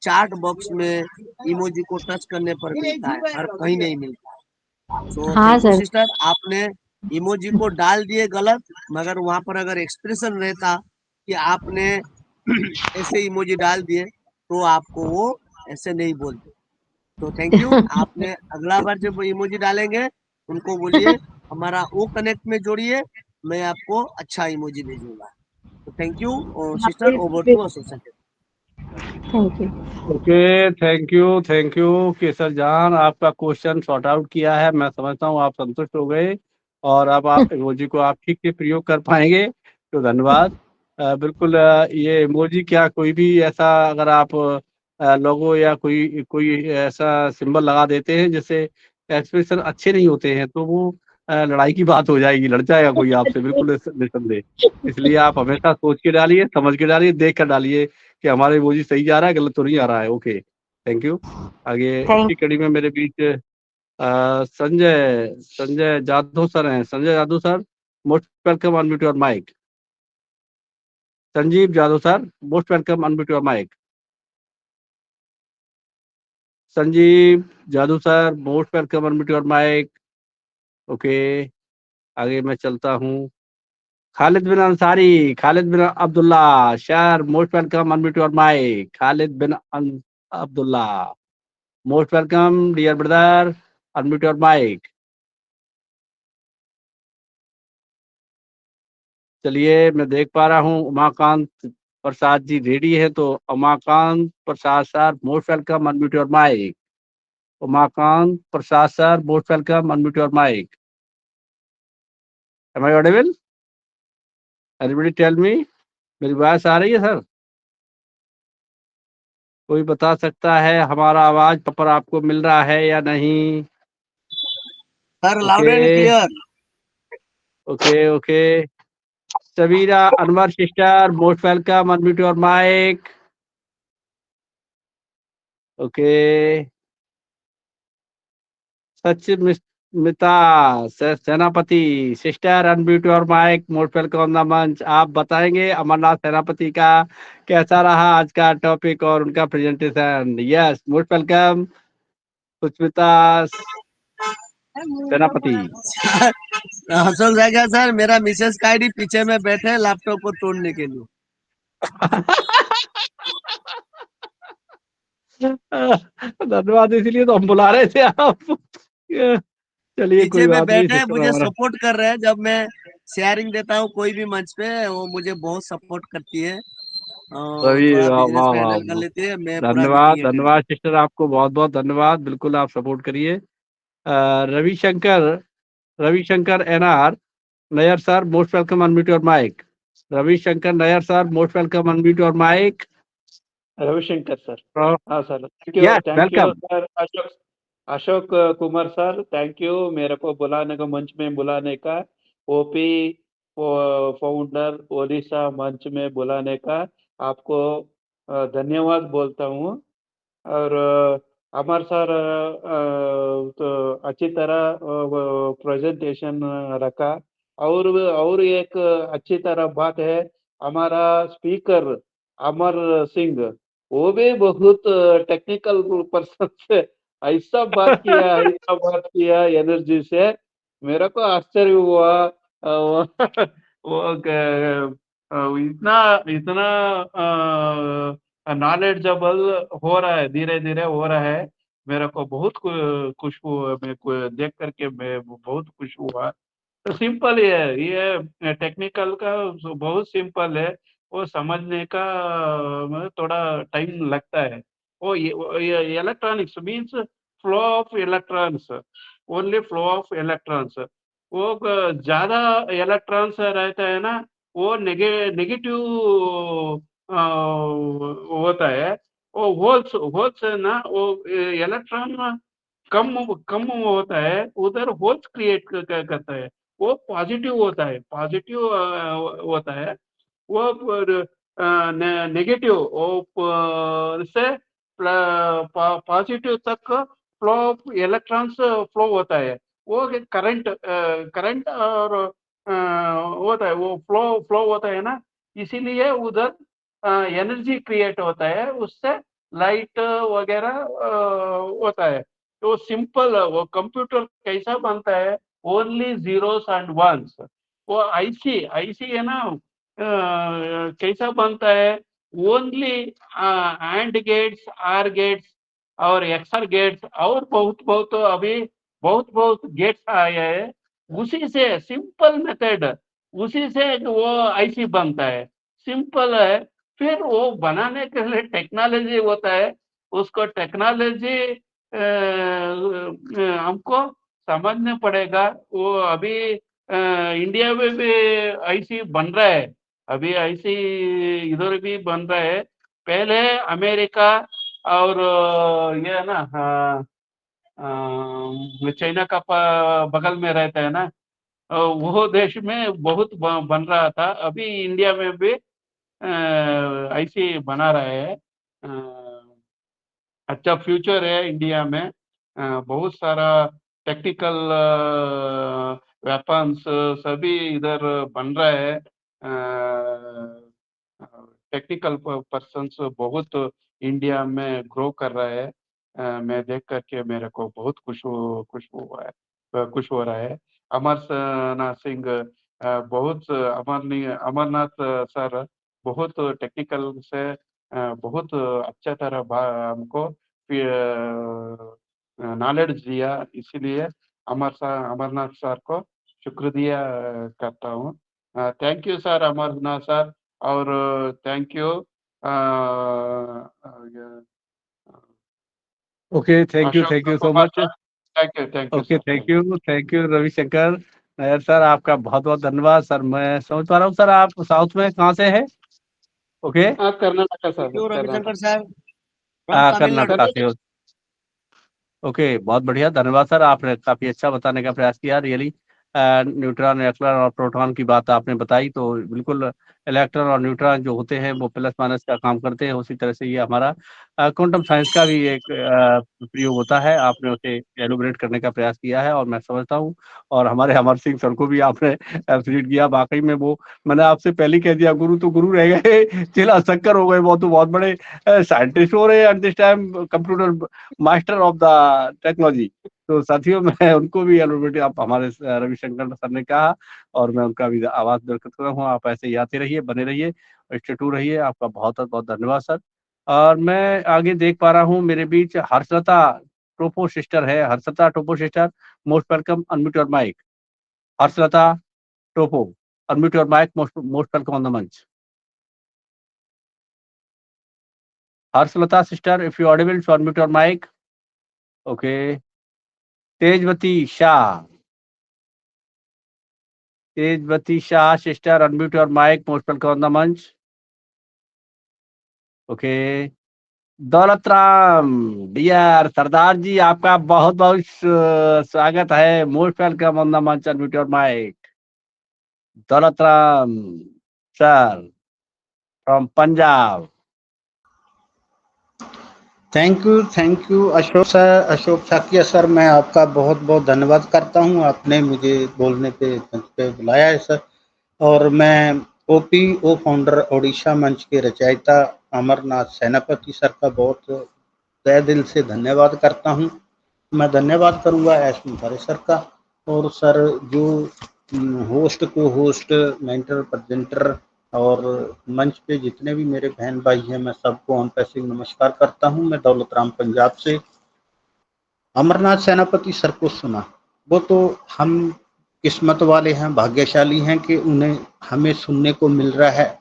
चैट बॉक्स में इमोजी को टच करने पर मिलता है, हर कहीं नहीं मिलता। सो हाँ थैंक यू सर। सिस्टर, आपने इमोजी को डाल दिए गलत, मगर वहां पर अगर एक्सप्रेशन रहता कि आपने ऐसे इमोजी डाल दिए, तो आपको वो ऐसे नहीं बोलते। तो थैंक यू। आपने अगला बार जब इमोजी डालेंगे, उनको बोलिए हमारा वो कनेक्ट में जोड़िए, मैं आपको अच्छा इमोजी भेजूंगा। तो thank you sister, over to association. Thank you. Okay, thank you Kesar Jaan, आपका क्वेश्चन सॉर्ट आउट किया है। मैं समझता हूँ आप संतुष्ट हो गए, और अब आप इमोजी को आप ठीक से प्रयोग कर पाएंगे, तो धन्यवाद। बिल्कुल, ये इमोजी क्या कोई भी ऐसा, अगर आप लोगो या कोई कोई ऐसा सिंबल लगा देते हैं जिससे एक्सप्रेशन अच्छे नहीं होते हैं, तो वो लड़ाई की बात हो जाएगी, लड़ जाएगा कोई आपसे, बिल्कुल निसंदेह। इसलिए आप हमेशा सोच के डालिए, समझ के डालिए, देख कर डालिए कि हमारा इमोजी सही जा रहा है, गलत तो नहीं आ रहा है। Okay, thank you. आगे थैंक इसी कड़ी में मेरे बीच संजय संजय जादव सर हैं। Sanjay Jadhav sir, most welcome, unmute your mic. Sanjeev Jadhav sir, most welcome, unmute your mic. Sanjeev Jadhav sir, most welcome, unmute your mic. Okay, आगे मैं चलता हूँ। Khalid bin Ansari, Khalid bin Abdullah, sir most welcome, unmute your mic. Khalid bin Abdullah, most welcome dear brother, unmute your mic. चलिए, मैं देख पा रहा हूँ उमाकांत प्रसाद जी रेडी है, तो Umakant Prasad sir most welcome, unmute your mic. Umakant Prasad sir most welcome, unmute your mic. Am I audible? Everybody tell me, मेरी आवाज आ रही है सर? कोई बता सकता है हमारा आवाज प्रॉपर आपको मिल रहा है या नहीं? Sir loud and clear. Okay okay, Sabira Anwar sister most welcome, unmute your mic. Okay, Sachimita Senapati sister, unmute your mic, most welcome on the मंच। आप बताएंगे अमरनाथ सेनापति का कैसा रहा आज का टॉपिक और उनका presentation? Yes, most welcome Sushmita सेनापति। अशोक जाएगा सर, मेरा मिसेस का आईडी पीछे में बैठे लैपटॉप को तोड़ने के लिए। धन्यवाद, इसीलिए तो हम बुला रहे थे आप। चलिए, पीछे कोई में बात नहीं बैठे सिस्टर मुझे हमारा। सपोर्ट कर रहे हैं। जब मैं शेयरिंग देता हूँ कोई भी मंच पे, वो मुझे बहुत सपोर्ट करती है और रवि, थोड़ा वाह बिजनेस वाह में वाह हैंडल कर वाह। लेती है। मैं पूरा धन्यवाद मीटिंग अटेंड धन्यवाद सिस्टर, आपको बहुत बहुत धन्यवाद। बिल्कुल आप सपोर्ट करिए। Ravishankar, Ravishankar N R Nair sir most welcome, unmute your mic. Ravishankar Nair sir most welcome, unmute your mic. Ravishankar sir. हाँ sir, yes, thank you welcome. Sir. Ashok Ashok Kumar sir, thank you मेरे को बुलाने का, मंच में बुलाने का, ओपी फाउंडर ओडिशा मंच में बुलाने का आपको धन्यवाद बोलता हूँ। और अमर सर तो अच्छी तरह प्रेजेंटेशन रखा। और एक अच्छी तरह बात है, हमारा स्पीकर अमर सिंह, वो भी बहुत टेक्निकल पर्सन से ऐसा बात किया एनर्जी से, मेरे को आश्चर्य हुआ। वो इतना इतना नॉलेजेबल हो रहा है, धीरे धीरे हो रहा है। मेरे को बहुत खुश हुआ, मेरे को देख करके मैं बहुत खुश हुआ। तो सिंपल ही है ये, टेक्निकल का बहुत सिंपल है, वो समझने का थोड़ा टाइम लगता है। वो ये electronics means flow of electrons, only flow of electrons. वो ज्यादा इलेक्ट्रॉन्स रहता है ना, वो नेगेटिव होता है। वो होल्स होल्स है ना, वो इलेक्ट्रॉन कम कम होता है, उधर होल्स क्रिएट करता है। वो पॉजिटिव होता है, पॉजिटिव होता है। वो नेगेटिव से पॉजिटिव तक फ्लो ऑफ इलेक्ट्रॉन्स फ्लो होता है। वो करंट करंट और होता है, वो फ्लो फ्लो होता है ना, इसीलिए उधर एनर्जी क्रिएट होता है, उससे लाइट वगैरह होता है। तो सिंपल, वो कंप्यूटर कैसा बनता है, ओनली जीरोस एंड वंस। वो आईसी आईसी है ना, कैसा बनता है, only and gates, or gates और एक्सर गेट्स, और बहुत बहुत अभी बहुत बहुत गेट्स आए हैं। उसी से सिंपल मेथड, उसी से वो आईसी बनता है, सिंपल है। फिर वो बनाने के लिए टेक्नोलॉजी होता है, उसको टेक्नोलॉजी हमको समझना पड़ेगा। वो अभी इंडिया में भी आईसी बन रहा है, अभी आईसी इधर भी बन रहा है। पहले अमेरिका और ये है ना, चाइना का बगल में रहता है ना, वो देश में बहुत बन रहा था। अभी इंडिया में भी ऐसे बना रहा है। अच्छा फ्यूचर है इंडिया में। बहुत सारा टेक्निकल वेपन्स सभी इधर बन रहा है। टेक्निकल पर्सन्स बहुत इंडिया में ग्रो कर रहा है। मैं देख करके मेरे को बहुत खुश हो रहा है। अमरनाथ सिंह बहुत अमरनाथ सर बहुत टेक्निकल से बहुत अच्छा तरह हमको नॉलेज दिया, इसीलिए अमरनाथ सर को शुक्रिया करता हूँ। Thank you sir Amarnath sir, और thank you okay, thank you Ashok so Kumar much. Sir. Thank you okay, sir. Thank you Ravishankar Nair sir, आपका बहुत बहुत धन्यवाद सर। मैं समझ पा रहा हूँ सर, आप साउथ में कहाँ से है? Okay, Karnataka thank sir, you Karnataka. Ravishankar साहब फ्रॉम तमिलनाडु। कर्नाटका से हो। ओके, बहुत बढ़िया, धन्यवाद सर, आपने काफी अच्छा बताने का प्रयास किया। रियली न्यूट्रॉन, इलेक्ट्रॉन और प्रोटॉन की बात आपने बताई, तो बिल्कुल इलेक्ट्रॉन और न्यूट्रॉन जो होते हैं वो प्लस माइनस का काम करते हैं। उसी तरह से ये हमारा क्वांटम साइंस का भी एक प्रयोग होता है। आपने उसे एलुबरेट करने का प्रयास किया है और मैं समझता हूँ। और हमारे अमर सिंह सर को भी आपने एप्रिशिएट किया। वाकई में वो, मैंने आपसे पहले ही कह दिया, गुरु तो गुरु रह गए, चिल्ला शक्कर हो गए। वो तो बहुत बड़े साइंटिस्ट हो रहे हैं at this time, computer master of the technology. तो साथियों, मैं उनको भी एलोबेटी, आप हमारे रविशंकर सर ने कहा, और मैं उनका भी आवाज व्यक्त कर रहा हूँ। आप ऐसे ही आते रहिए, बने रहिए, स्टेटू रहिए। आपका बहुत बहुत धन्यवाद सर। और मैं आगे देख पा रहा हूँ मेरे बीच हर्षलता टोपो सिस्टर है। Harshlata Toppo sister, most welcome, unmute your mic. Harshlata Toppo, unmute your mic, most welcome on the मंच। Harshlata sister, if you audible to unmute your mic. Okay, Tejwati Shah, Tejwati Shah sister, unmute your mic, most welcome on the मंच। Okay, Daulat Ram dear सरदार जी, आपका बहुत बहुत स्वागत है, most welcome on the मंच, unmute your mic. Daulat Ram sir from Punjab. Thank you Ashok sir, Ashok Sakiya sir. मैं आपका बहुत बहुत धन्यवाद करता हूँ, आपने मुझे बोलने पे बुलाया है सर। और मैं ओपीओ फाउंडर ओडिशा मंच के रचयिता अमरनाथ सेनापति सर का बहुत तहे दिल से धन्यवाद करता हूँ। मैं धन्यवाद करूँगा एस मुखर्जी सर का, और सर जो होस्ट को होस्ट, मेंटर, प्रेजेंटर और मंच पे जितने भी मेरे बहन भाई हैं, मैं सबको ऑन पैसिव नमस्कार करता हूँ। मैं दौलत राम पंजाब से। अमरनाथ सेनापति सर को सुना, वो तो हम किस्मत वाले हैं, भाग्यशाली हैं कि उन्हें हमें सुनने को मिल रहा है।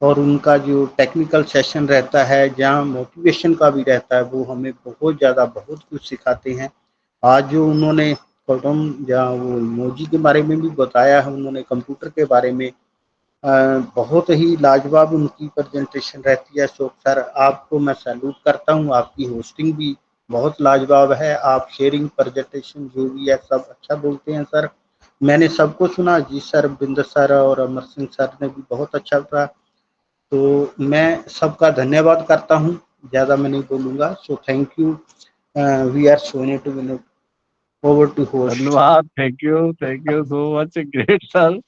और उनका जो टेक्निकल सेशन रहता है, जहाँ मोटिवेशन का भी रहता है, वो हमें बहुत ज़्यादा बहुत कुछ सिखाते हैं। आज जो उन्होंने क्वांटम जहाँ वो इमोजी के बारे में भी बताया है, उन्होंने कंप्यूटर के बारे में बहुत ही लाजवाब उनकी प्रेजेंटेशन रहती है। अशोक सर, आपको मैं सैल्यूट करता हूँ। आपकी होस्टिंग भी बहुत लाजवाब है। आप शेयरिंग, प्रेजेंटेशन जो भी है सब अच्छा बोलते हैं सर। मैंने सबको सुना जी, सर बिंदर सर और अमर सिंह सर ने भी बहुत अच्छा था। तो मैं सबका धन्यवाद करता हूँ, ज़्यादा मैं नहीं बोलूँगा। So thank you, we are सोने to win over to host. धन्यवाद, thank you so much, great sir.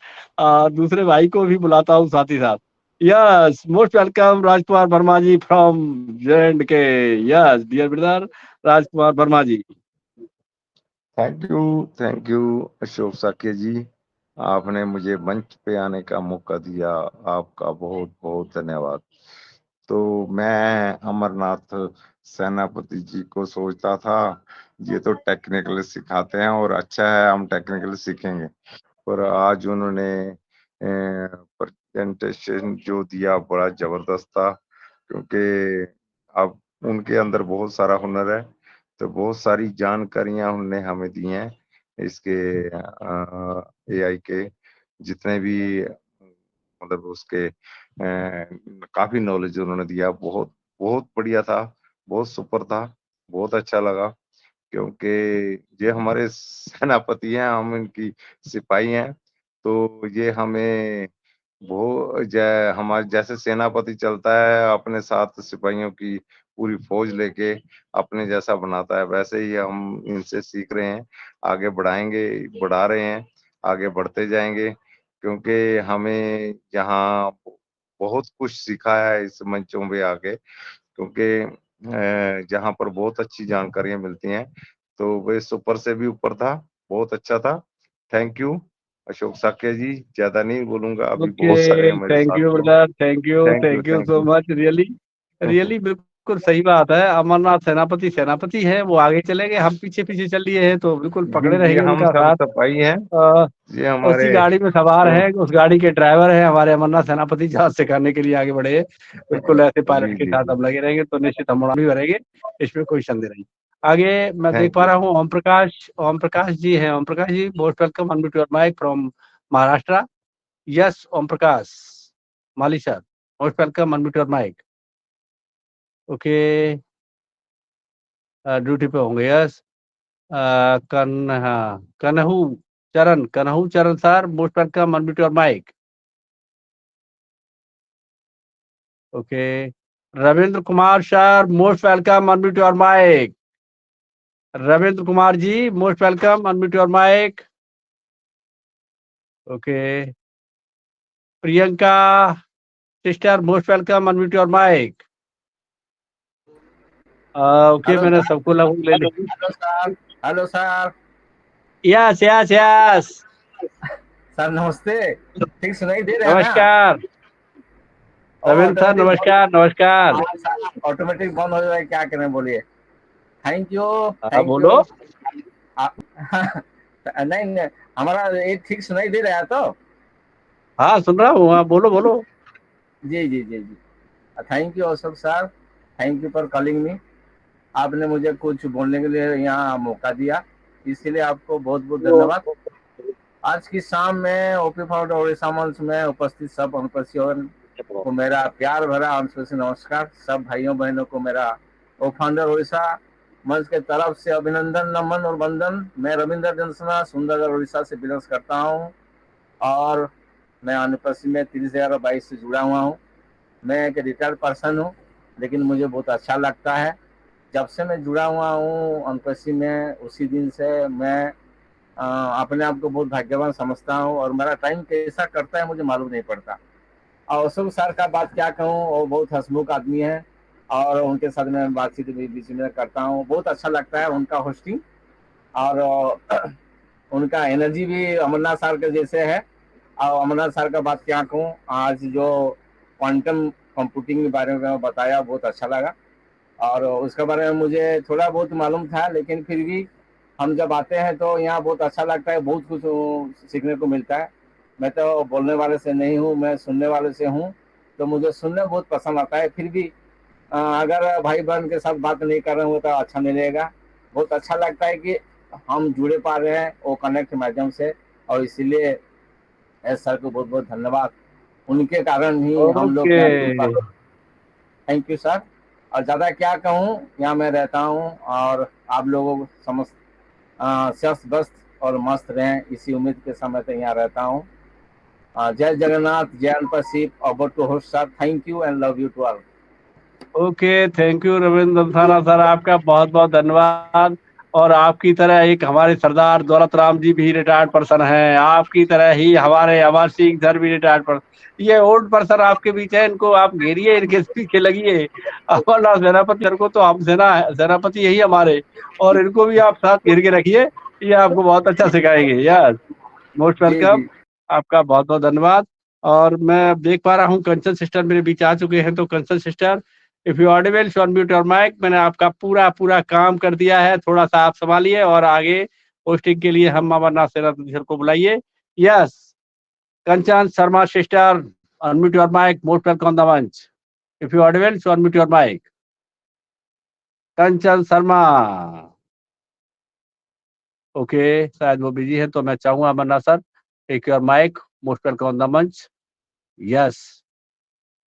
दूसरे भाई को भी बुलाता हूँ साथ ही साथ। Yes, most welcome Rajkumar Verma ji from J K. Yes dear brother, Rajkumar Verma ji. Thank you Ashok Sake ji, आपने मुझे मंच पे आने का मौका दिया, आपका बहुत बहुत धन्यवाद। तो मैं अमरनाथ सेनापति जी को सोचता था, ये तो टेक्निकल सिखाते हैं और अच्छा है हम टेक्निकल सीखेंगे, पर आज उन्होंने प्रेजेंटेशन जो दिया बड़ा जबरदस्त था, क्योंकि अब उनके अंदर बहुत सारा हुनर है, तो बहुत सारी जानकारियां उन्होंने हमें दी हैं इसके एआई के, जितने भी मतलब उसके काफी नॉलेज उन्होंने दिया। बहुत बहुत बढ़िया था, बहुत सुपर था, बहुत अच्छा लगा, क्योंकि ये हमारे सेनापति हैं, हम इनकी सिपाही हैं। तो ये हमें वो हमारे जैसे सेनापति चलता है अपने साथ सिपाहियों की पूरी फौज लेके अपने जैसा बनाता है, वैसे ही हम इनसे सीख रहे हैं, आगे बढ़ाएंगे, बढ़ा रहे हैं, आगे बढ़ते जाएंगे, क्योंकि हमें यहाँ बहुत कुछ सिखाया है इस मंचों पे आके, क्योंकि जहाँ पर बहुत अच्छी जानकारियां मिलती हैं। तो वे सुपर से भी ऊपर था, बहुत अच्छा था। थैंक यू अशोक साक्य जी, ज्यादा नहीं बोलूंगा, अभी ओके, बहुत सारे हैं मेरे थैंक यू साथियों। Brother, thank you, thank you thank you thank so you. Much. Really really बिल्कुल सही बात है। अमरनाथ सेनापति सेनापति है, वो आगे चले गए, हम पीछे पीछे चल लिए हैं, तो बिल्कुल जी पकड़े जी, रहेंगे हम उनका सब साथ। सफाई हैं, अ, ये हमारे उसी गाड़ी में सवार तो हैं, उस गाड़ी के ड्राइवर हैं हमारे अमरनाथ सेनापति, जहाज सिखाने के लिए आगे बढ़े हैं। बिल्कुल ऐसे पायलट जी के जी साथ जी, हम लगे रहेंगे तो निश्चित हम उड़ान भी भरेंगे, इसमें कोई संदेह नहीं। आगे मैं देख थैंक पा यू। रहा हूँ ओम प्रकाश जी हैं। Om Prakash ji, most welcome, unmute your mic from Maharashtra. Yes Om Prakash Mali sir, most welcome, unmute your mic. Okay, duty पे होंगे। Yes, Kanhu Kanhu Charan sir, most welcome, unmute your mic. Okay, Ravindra Kumar sir, most welcome, unmute your mic. Ravindra Kumar ji, most welcome, unmute your mic. Okay, Priyanka sister, most welcome, unmute your mic. Okay, hello मैंने sir. सबको लगभग ले hello ली। Hello sir. Hello sir. Yes yes yes, sir नमस्ते। ठीक सुनाई दे रहा है ना? नमस्कार और रविंद्र सर, ऑटोमेटिक नमस्कार नमस्कार। ऑटोमेटिक बंद हो जाए, क्या करें बोलिए। Thank you. हाँ थैंक यू। बोलो। नहीं नहीं, हमारा ये ठीक सुनाई दे रहा है तो? हाँ सुन रहा हूँ, हाँ बोलो बोलो। जी जी जी जी। Thank you Ashok sir. Thank you for calling me. आपने मुझे कुछ बोलने के लिए यहाँ मौका दिया, इसलिए आपको बहुत बहुत धन्यवाद। आज की शाम में ओपी फाउंडर ओडिशा मंच में उपस्थित सब अनुपस्थियों को मेरा प्यार भरा अनुपस्थित नमस्कार। सब भाइयों बहनों को मेरा ओ फाउंडर ओडिशा मंच के तरफ से अभिनंदन, नमन और वंदन। मैं रविंद्र जनसना सुंदरगढ़ उड़ीसा से बिलोंग करता हूँ और मैं अनुपस्थित में 30,022 से जुड़ा हुआ हूँ। मैं एक रिटायर्ड पर्सन हूँ, लेकिन मुझे बहुत अच्छा लगता है। जब से मैं जुड़ा हुआ हूँ अनुपस्थित में, उसी दिन से मैं अपने आप को बहुत भाग्यवान समझता हूँ और मेरा टाइम कैसा करता है मुझे मालूम नहीं पड़ता। और अशोक सर का बात क्या कहूँ, वो बहुत हंसमुख आदमी है और उनके साथ मैं बातचीत भी बीच में करता हूँ। बहुत अच्छा लगता है उनका होस्टिंग और उनका एनर्जी भी अमरनाथ सर के जैसे है। और अमरनाथ सर का बात क्या कहूँ, आज जो क्वांटम कंप्यूटिंग के बारे में बताया बहुत अच्छा लगा और उसके बारे में मुझे थोड़ा बहुत मालूम था, लेकिन फिर भी हम जब आते हैं तो यहाँ बहुत अच्छा लगता है, बहुत कुछ सीखने को मिलता है। मैं तो बोलने वाले से नहीं हूँ, मैं सुनने वाले से हूँ, तो मुझे सुनना बहुत पसंद आता है। फिर भी अगर भाई बहन के साथ बात नहीं कर रहे हो तो अच्छा नहीं लगेगा। बहुत अच्छा लगता है कि हम जुड़े पा रहे हैं वो कनेक्ट के माध्यम से, और इसीलिए सर को बहुत बहुत धन्यवाद। उनके कारण ही हम लोग ओके, यहाँ जुड़ पा रहे हैं। Thank you sir. और ज़्यादा क्या कहूँ, यहाँ मैं रहता हूँ और आप लोगों को समस्त स्वस्थ व्यस्त और मस्त रहें, इसी उम्मीद के साथ मैं तो यहाँ रहता हूँ। जय जगन्नाथ, जय अनपसिप, over to host sir. Thank you and love you to all. Okay, thank you Ravindra Dansana sir, आपका बहुत बहुत धन्यवाद। और आपकी तरह एक हमारे सरदार दौलत राम जी भी रिटायर्ड पर्सन हैं, आपकी तरह ही हमारे अमर सिंह सर भी रिटायर्ड पर्सन। ये ओल्ड पर्सन आपके बीच है, इनको आप घेरिए, इनके पीछे लगिए। अमरनाथ सेनापति सर को तो हम सेनापति यही हमारे, और इनको भी आप साथ घेर के रखिए, ये आपको बहुत अच्छा सिखाएंगे। यस, मोस्ट जी वेलकम, जी आपका बहुत बहुत धन्यवाद। और मैं देख पा रहा हूँ कंचन सिस्टर मेरे बीच आ चुके हैं, तो Kanchan sister, if you audible show unmute your mic. मैंने आपका पूरा पूरा काम कर दिया है, थोड़ा सा आप संभालिए और आगे पोस्टिंग के लिए हम अमरनाथ सेनापति सर को बुलाइए। Yes, Kanchan Sharma sister, unmute your mic, most welcome on the मंच। If you audible show unmute your mic. Kanchan Sharma, okay, शायद वो बिजी है, तो मैं चाहूंगा Amarnath sir, take your mic, most welcome on the मंच। Yes,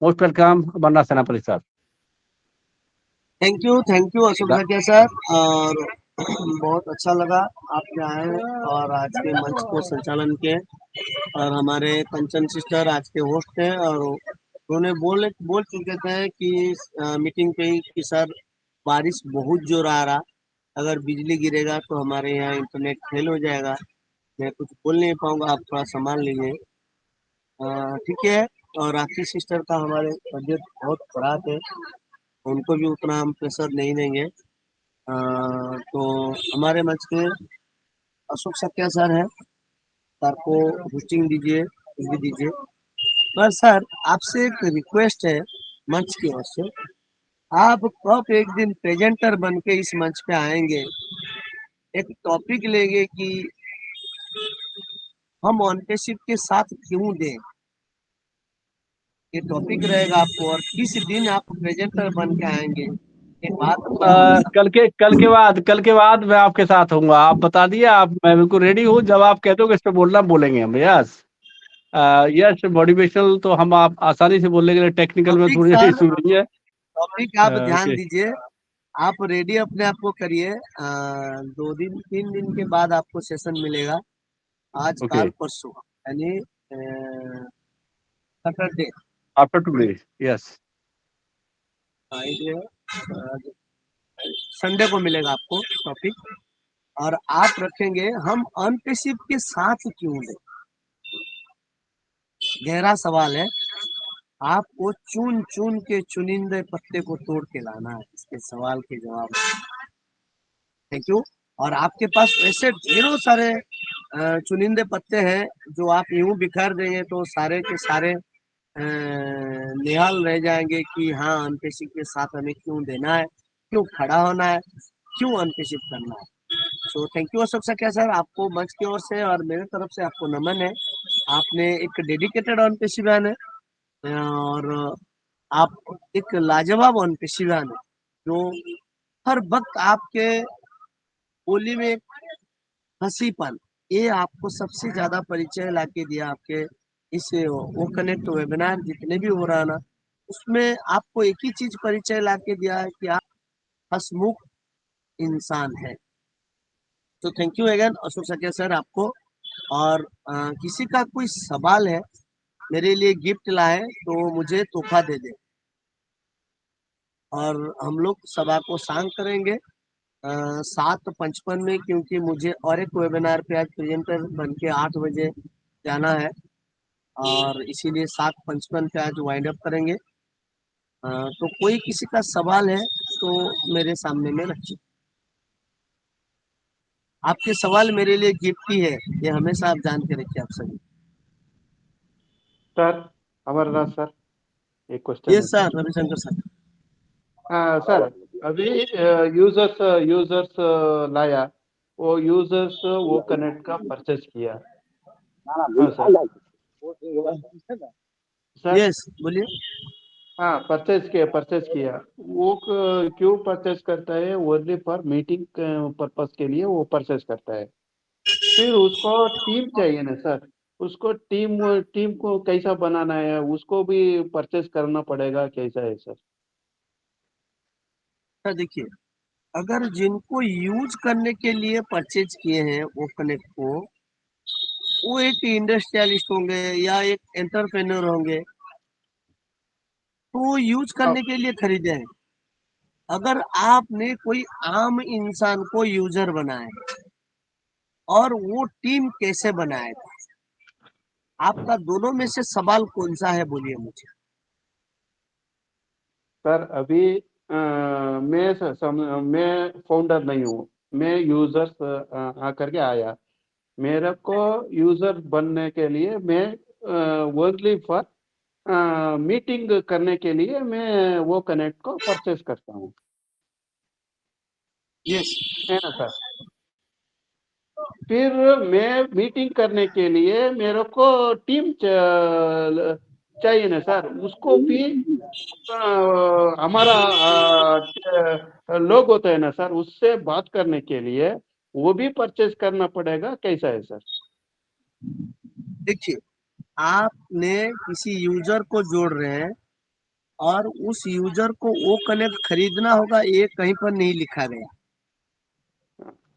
most welcome Amarnath Senapati sir. Thank you Ashok Bhatia sir. और बहुत अच्छा लगा आपके आए और आज के मंच को संचालन किए। और हमारे कंचन सिस्टर आज के होस्ट हैं और उन्होंने बोल चुके थे कि मीटिंग पे ही कि सर बारिश बहुत जोर आ रहा, अगर बिजली गिरेगा तो हमारे यहाँ इंटरनेट फेल हो जाएगा, मैं कुछ बोल नहीं पाऊंगा, आप थोड़ा संभाल लीजिए। ठीक है। और राखी सिस्टर का हमारे तबियत बहुत खराब है, उनको भी उतना हम प्रेशर नहीं देंगे। तो हमारे मंच के अशोक सक्या सर हैं, सर को होस्टिंग दीजिए, कुछ भी दीजिए। पर सर आपसे एक रिक्वेस्ट है मंच की ओर से, आप कब एक दिन प्रेजेंटर बन के इस मंच पे आएंगे, एक टॉपिक लेंगे कि हम ऑनरशिप के साथ क्यों दें, ये टॉपिक रहेगा आपको, और किस दिन आप प्रेजेंटर बन के आएंगे ये बात को हमारे साथ। कल के बाद मैं आपके साथ हूँगा। आप बता दिए, आप मैं बिल्कुल रेडी हूँ। जब आप कहते हो कि इस पे बोलना, बोलेंगे हम। यस यस, मोटिवेशनल तो हम आप आसानी से बोल लेंगे, टेक्निकल में टॉपिक थोड़ी सर, इशू नहीं है। टॉपिक आप ध्यान ओके दीजिए, आप रेडी अपने आप को करिए। 2 दिन 3 दिन के बाद आपको सेशन मिलेगा, आज ओके, काल परसों, यानी Saturday, after today. Yes Sunday को मिलेगा आपको टॉपिक, और आप रखेंगे हम अनपेशिव के साथ क्यों दें। गहरा सवाल है, आपको चुन चुन के चुनिंदे पत्ते को तोड़ के लाना है इसके सवाल के जवाब। Thank you. और आपके पास ऐसे ढेरों सारे चुनिंदे पत्ते हैं जो आप यूं बिखर देंगे तो सारे के सारे निहाल रह जाएंगे कि हाँ अनपेशिव के साथ हमें क्यों देना है, क्यों खड़ा होना है, क्यों अनपेशिव करना है। So thank you Ashok Sakya sir, आपको मंच की ओर से और मेरे तरफ से आपको नमन है। आपने एक डेडिकेटेड अनपेशिवान है, और आप एक लाजवाब अनपेशिवान है जो हर वक्त आपके बोली में हंसीपन, ये आपको सबसे ज्यादा परिचय लाके दिया। आपके इस वो कनेक्ट वेबिनार जितने भी हो रहा ना, उसमें आपको एक ही चीज परिचय लाके दिया है कि आप हंसमुख इंसान है। तो thank you again Ashok Sakya sir आपको। और किसी का कोई सवाल है, मेरे लिए गिफ्ट लाए तो मुझे तोहफा दे दे, और हम लोग सभा को शांत करेंगे 7:55 में, क्योंकि मुझे और एक वेबिनार पे आज प्रेजेंटर बन के 8 बजे जाना है, और इसीलिए 7:55 पे आज वाइंड अप करेंगे। तो कोई किसी का सवाल है तो मेरे सामने में रखिए। आपके सवाल मेरे लिए गिफ्ट ही है, ये हमेशा आप जान के रखिए आप सभी। सर अमरनाथ सर, एक क्वेश्चन ये है सर रविशंकर सर। सर। अभी यूजर्स यूजर्स लाया, वो यूजर्स वो कनेक्ट का परचेज किया। हाँ सर। सर यस बोलिए। हाँ, परचेज किया। वो क्यों परचेज करता है? ओनली फॉर मीटिंग पर्पस के लिए वो परचेज करता है। फिर उसको टीम चाहिए ना सर, उसको टीम टीम को कैसा बनाना है, उसको भी परचेज करना पड़ेगा, कैसा है सर? सर देखिए, अगर जिनको यूज करने के लिए परचेज किए हैं वो कनेक्ट को, वो एक इंडस्ट्रियलिस्ट होंगे या एक एंटरप्रेन्योर होंगे, तो वो यूज करने के लिए खरीदे हैं। अगर आपने कोई आम इंसान को यूजर बनाया और वो टीम कैसे बनाएगा, आपका दोनों में से सवाल कौन सा है बोलिए मुझे। सर अभी मैं फाउंडर नहीं हूँ, मैं यूजर्स आकर के आया। मेरे को यूजर बनने के लिए मैं ओनली फॉर मीटिंग करने के लिए मैं वो कनेक्ट को परचेज करता हूँ, यस है ना सर? फिर मैं मीटिंग करने के लिए मेरे को टीम चाहिए ना सर, उसको भी हमारा लोग होता है ना सर, उससे बात करने के लिए वो भी परचेज करना पड़ेगा, कैसा है सर? देखिए, आपने किसी यूजर को जोड़ रहे हैं और उस यूजर को वो कनेक्ट खरीदना होगा, ये कहीं पर नहीं लिखा गया।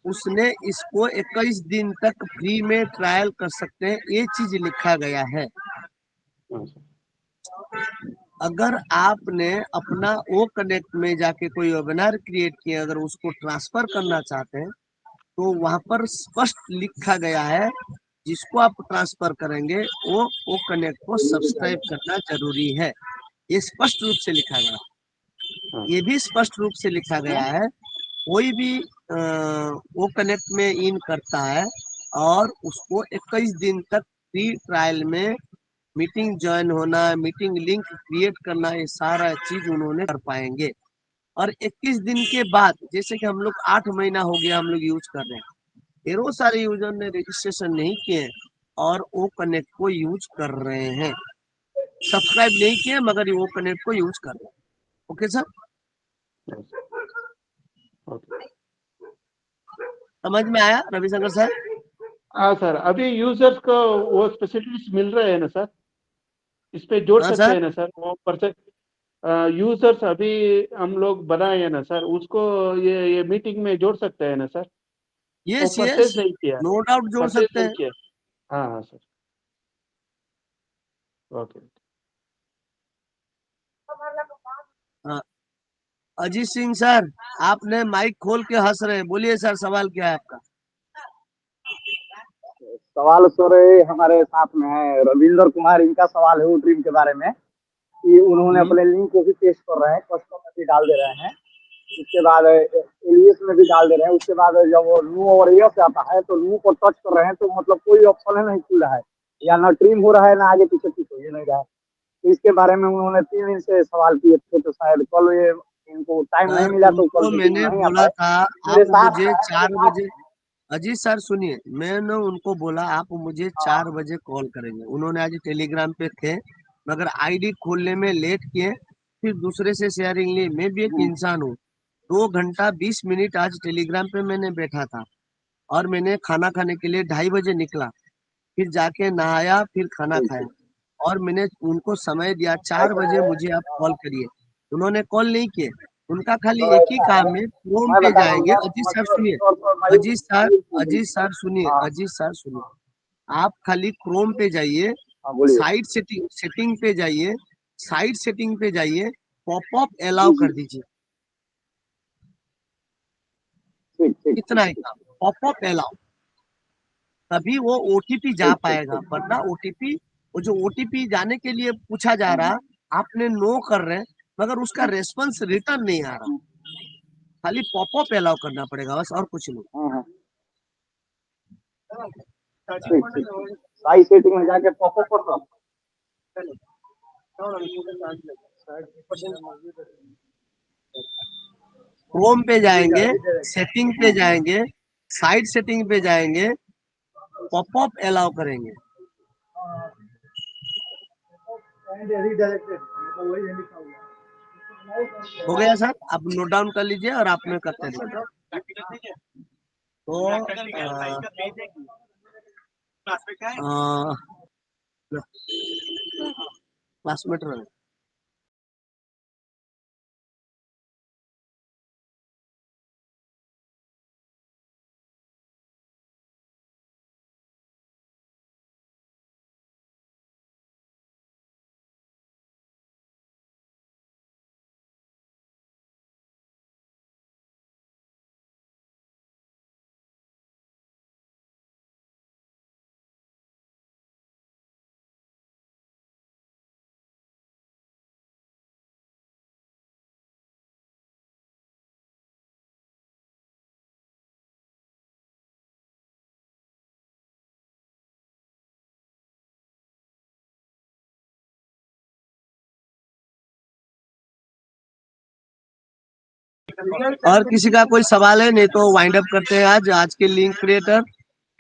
उसने इसको 21 दिन तक फ्री में ट्रायल कर सकते हैं, ये चीज लिखा गया है। हाँ सर। अगर आपने अपना वो कनेक्ट में जाके कोई वेबिनार क्रिएट किया, अगर उसको ट्रांसफर करना चाहते हैं तो वहां पर स्पष्ट लिखा गया है, जिसको आप ट्रांसफर करेंगे वो कनेक्ट को सब्सक्राइब करना जरूरी है। ये स्पष्ट रूप से लिखा गया। हाँ ये भी स्पष्ट रूप से लिखा गया है, कोई भी वो कनेक्ट में इन करता है और उसको 21 दिन तक फ्री ट्रायल में मीटिंग ज्वाइन होना, मीटिंग लिंक क्रिएट करना, ये सारा चीज उन्होंने कर पाएंगे। और 21 दिन के बाद, जैसे कि हम लोग 8 महीना हो गया हम लोग यूज कर रहे हैं, ढेरों सारे यूजर ने रजिस्ट्रेशन नहीं किए और वो कनेक्ट को यूज कर रहे हैं, सब्सक्राइब नहीं किए मगर वो कनेक्ट को यूज कर रहे हैं। ओके सर, समझ में आया रविशंकर सर? हाँ सर, अभी यूजर्स को वो फैसिलिटीज मिल रहे हैं ना सर, इस पे जोड़ हाँ सकते सर, हैं ना सर वो यूजर्स अभी हम लोग बनाए हैं ना सर, उसको ये मीटिंग में जोड़ सकते हैं ना सर? वो यस परचेज यस, नहीं किया, नो डाउट जोड़ परचेज सकते नहीं हैं। किया। हाँ हाँ सर, ओके। हाँ, अजीत सिंह सर, आपने माइक खोल के हंस रहे हैं, बोलिए सर सवाल क्या है आपका? सवाल सर हमारे साथ में है रविंद्र कुमार, इनका सवाल है वो ड्रीम के बारे में कि उन्होंने अपने लिंक को भी पेस्ट कर रहे हैं, कस्टमर में भी डाल दे रहे हैं, उसके बाद एलियस में भी डाल दे रहे हैं, उसके बाद जब वो न्यू और यस आता है तो न्यू को टच कर रहे हैं तो मतलब कोई ऑप्शन है नहीं खुल रहा है, या ना ट्रिम हो रहा है ना आगे पीछे कुछ हो ही नहीं रहा है। तो इसके बारे में उन्होंने 3 दिन से सवाल किए थे, तो शायद कल ये इनको टाइम नहीं सर मिला तो कल उनको मीटिंग में मैंने नहीं आ बोला पाए। था मेरे आप साथ मुझे है, मेरे 4 साथ बजे, अजीत सर सुनिए, मैंने उनको बोला आप मुझे 4 बजे कॉल करेंगे, उन्होंने आज टेलीग्राम पे थे मगर आईडी खोलने में लेट किए, फिर दूसरे से शेयरिंग ली। मैं भी एक इंसान हूँ, 2 घंटा 20 मिनट आज टेलीग्राम पे मैंने बैठा था और मैंने खाना खाने के लिए 2:30 बजे निकला, फिर जाके नहाया, फिर खाना ठीक खाया ठीक और मैंने उनको समय दिया 4 बजे मुझे आप कॉल करिए, उन्होंने कॉल नहीं किए। उनका खाली तो एक ही ऐसा है, काम है, क्रोम मैं पे बता रहा हूँ जाएंगे। सर, अजीत सर मतलब सुनिए, तौर पर अजीत सर, अजीत सर सुनिए, हाँ अजीत सर सुनिए, आप खाली क्रोम पे जाइए, हाँ बोलिए। साइड सेटिंग सेटिंग पे जाइए, साइड सेटिंग पे जाइए, पॉपअप जी अलाउ जी, कर दीजिए, ठीक ठीक ठीक इतना ही ठीक काम, पॉपअप अलाउ, तभी वो ओटीपी जा ठीक ठीक पाएगा, ठीक। वरना ओटीपी, वो जो ओटीपी जाने के लिए पूछा जा रहा, आपने नो कर रहे हैं मगर उसका रेस्पॉन्स रिटर्न नहीं आ रहा, खाली पॉपअप अलाउ करना पड़ेगा बस, और कुछ नहीं। हाँ हाँ, ठीक ठीक ठीक, साइज सेटिंग में जाके पॉपअप कर दो। क्रोम पे जाएंगे, सेटिंग पे जाएंगे, साइड सेटिंग पे जाएंगे, पॉपअप अलाउ करेंगे। हो गया सर, आप नोट डाउन कर लीजिए और आप में करते रहिए। तो क्लासमेट और किसी का कोई सवाल है? नहीं तो वाइंड अप करते हैं आज के लिंक क्रिएटर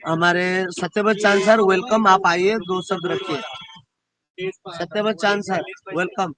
हमारे सत्यव्रत चांद सर, वेलकम, आप आइए, 2 शब्द रखिए। Satyavrat Chand sir, welcome.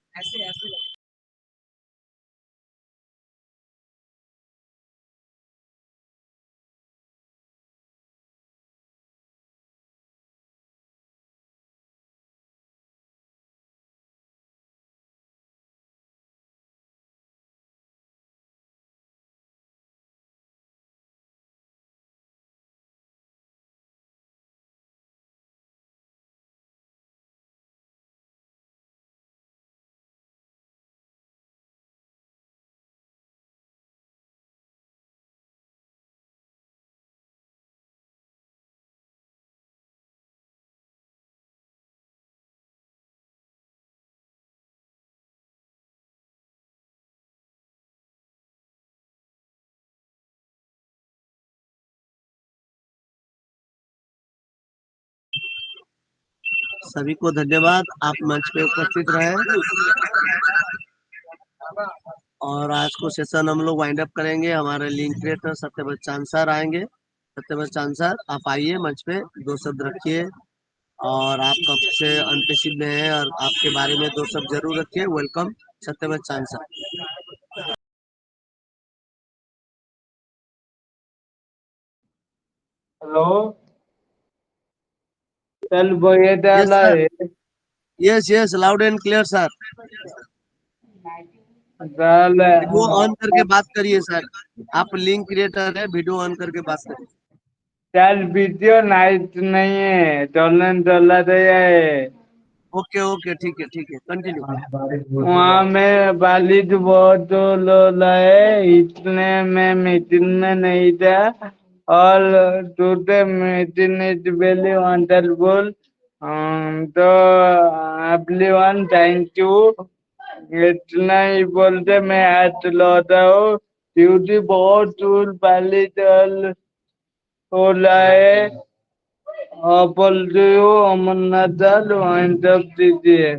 सभी को धन्यवाद, आप मंच पे उपस्थित रहे। और आज को सेशन हम लोग वाइंड अप करेंगे। हमारे link creator Satyavrat Chand sir आएंगे। सत्यव्रत चांद सर, आप आइए मंच पे, 2 शब्द रखिए। और आप कब से अनपेशिव में हैं और आपके बारे में 2 शब्द जरूर रखिए। Welcome Satyavrat Chand sir. Hello, चल वो ये यस डाला सर, है, yes loud and clear sir. डाला वीडियो ऑन करके बात करिए सर, आप लिंक क्रिएटर है, वीडियो ऑन करके बात करिए। चल वीडियो नाइट नहीं है, डॉलर है। ओके ठीक है, कंटिन्यू। वहाँ में वालिद बहुत लोग है, इतने में मीटिंग में नहीं था। और टूटे मीटिंग इज वेरी वंडरफुल। तो एवरीवन थैंक यू। इतना ही बोलते मैं हाथ लौटा हूँ। ड्यूटी बहुत दूर वालिद हो रहा है। और बोल रही हूँ अमरनाथ दल वाइंड अप दीजिए।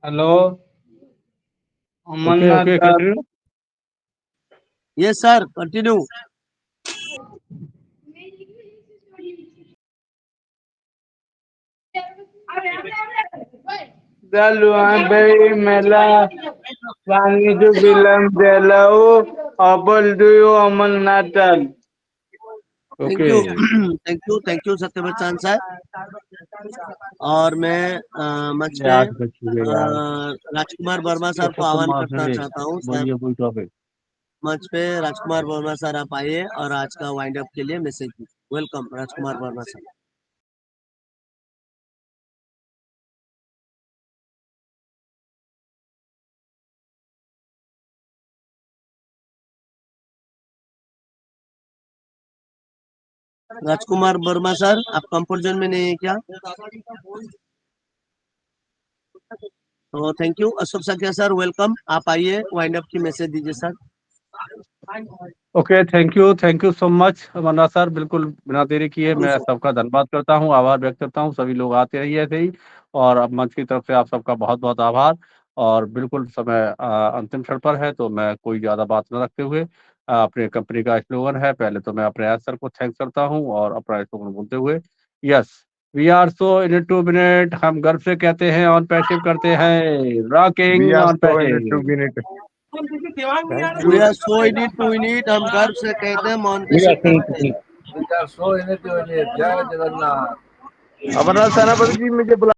हेलो, ओके अमरनाथ ओके, दल। कंटिन्यू। Yes sir, continue. दल वहाँ पे मेला पानी जो बिलम दिलाओ। और बोल रही हूँ Amarnath Dal. Thank okay, you thank you Satyavrat Chand sir. और मैं मंच पे 8 बज चुके यार। राजकुमार वर्मा तो सर को सब आह्वान मार करना ले, चाहता हूँ सर। वही टॉपिक। मंच पे राजकुमार वर्मा सर आप आइए और आज का वाइंड अप के लिए मैसेज दीजिए। Welcome Rajkumar Verma sir. Rajkumar Verma sir, आप कंफर्ट जोन में नहीं है क्या? तो थैंक यू। अशोक सख्या सर, वेलकम, आप आइए, वाइंड अप की मैसेज दीजिए सर। Okay, thank you so much Amarnath sir. बिल्कुल बिना देरी किए मैं सबका धन्यवाद करता हूँ, आभार व्यक्त करता हूँ। सभी लोग आते रहिए ऐसे ही। और अब मंच की तरफ से आप सबका बहुत बहुत आभार। और बिल्कुल समय अंतिम क्षण पर है, तो मैं कोई ज़्यादा बात न रखते हुए अपने कंपनी का स्लोगन है, पहले तो मैं अपने आज सर को थैंक्स करता हूँ और अपना स्लोगन बोलते हुए, yes we are so in 2 minute, हम गर्व से कहते हैं ऑन पैसिव करते हैं, We rocking are on so in it 2 passive. minute. Thank we you. Are so in it two in it, हम गर्व से कहते हैं मौन पे We से are saying करते हैं। सो जय जगन्नाथ। अमरनाथ सेनापति जी मुझे बुला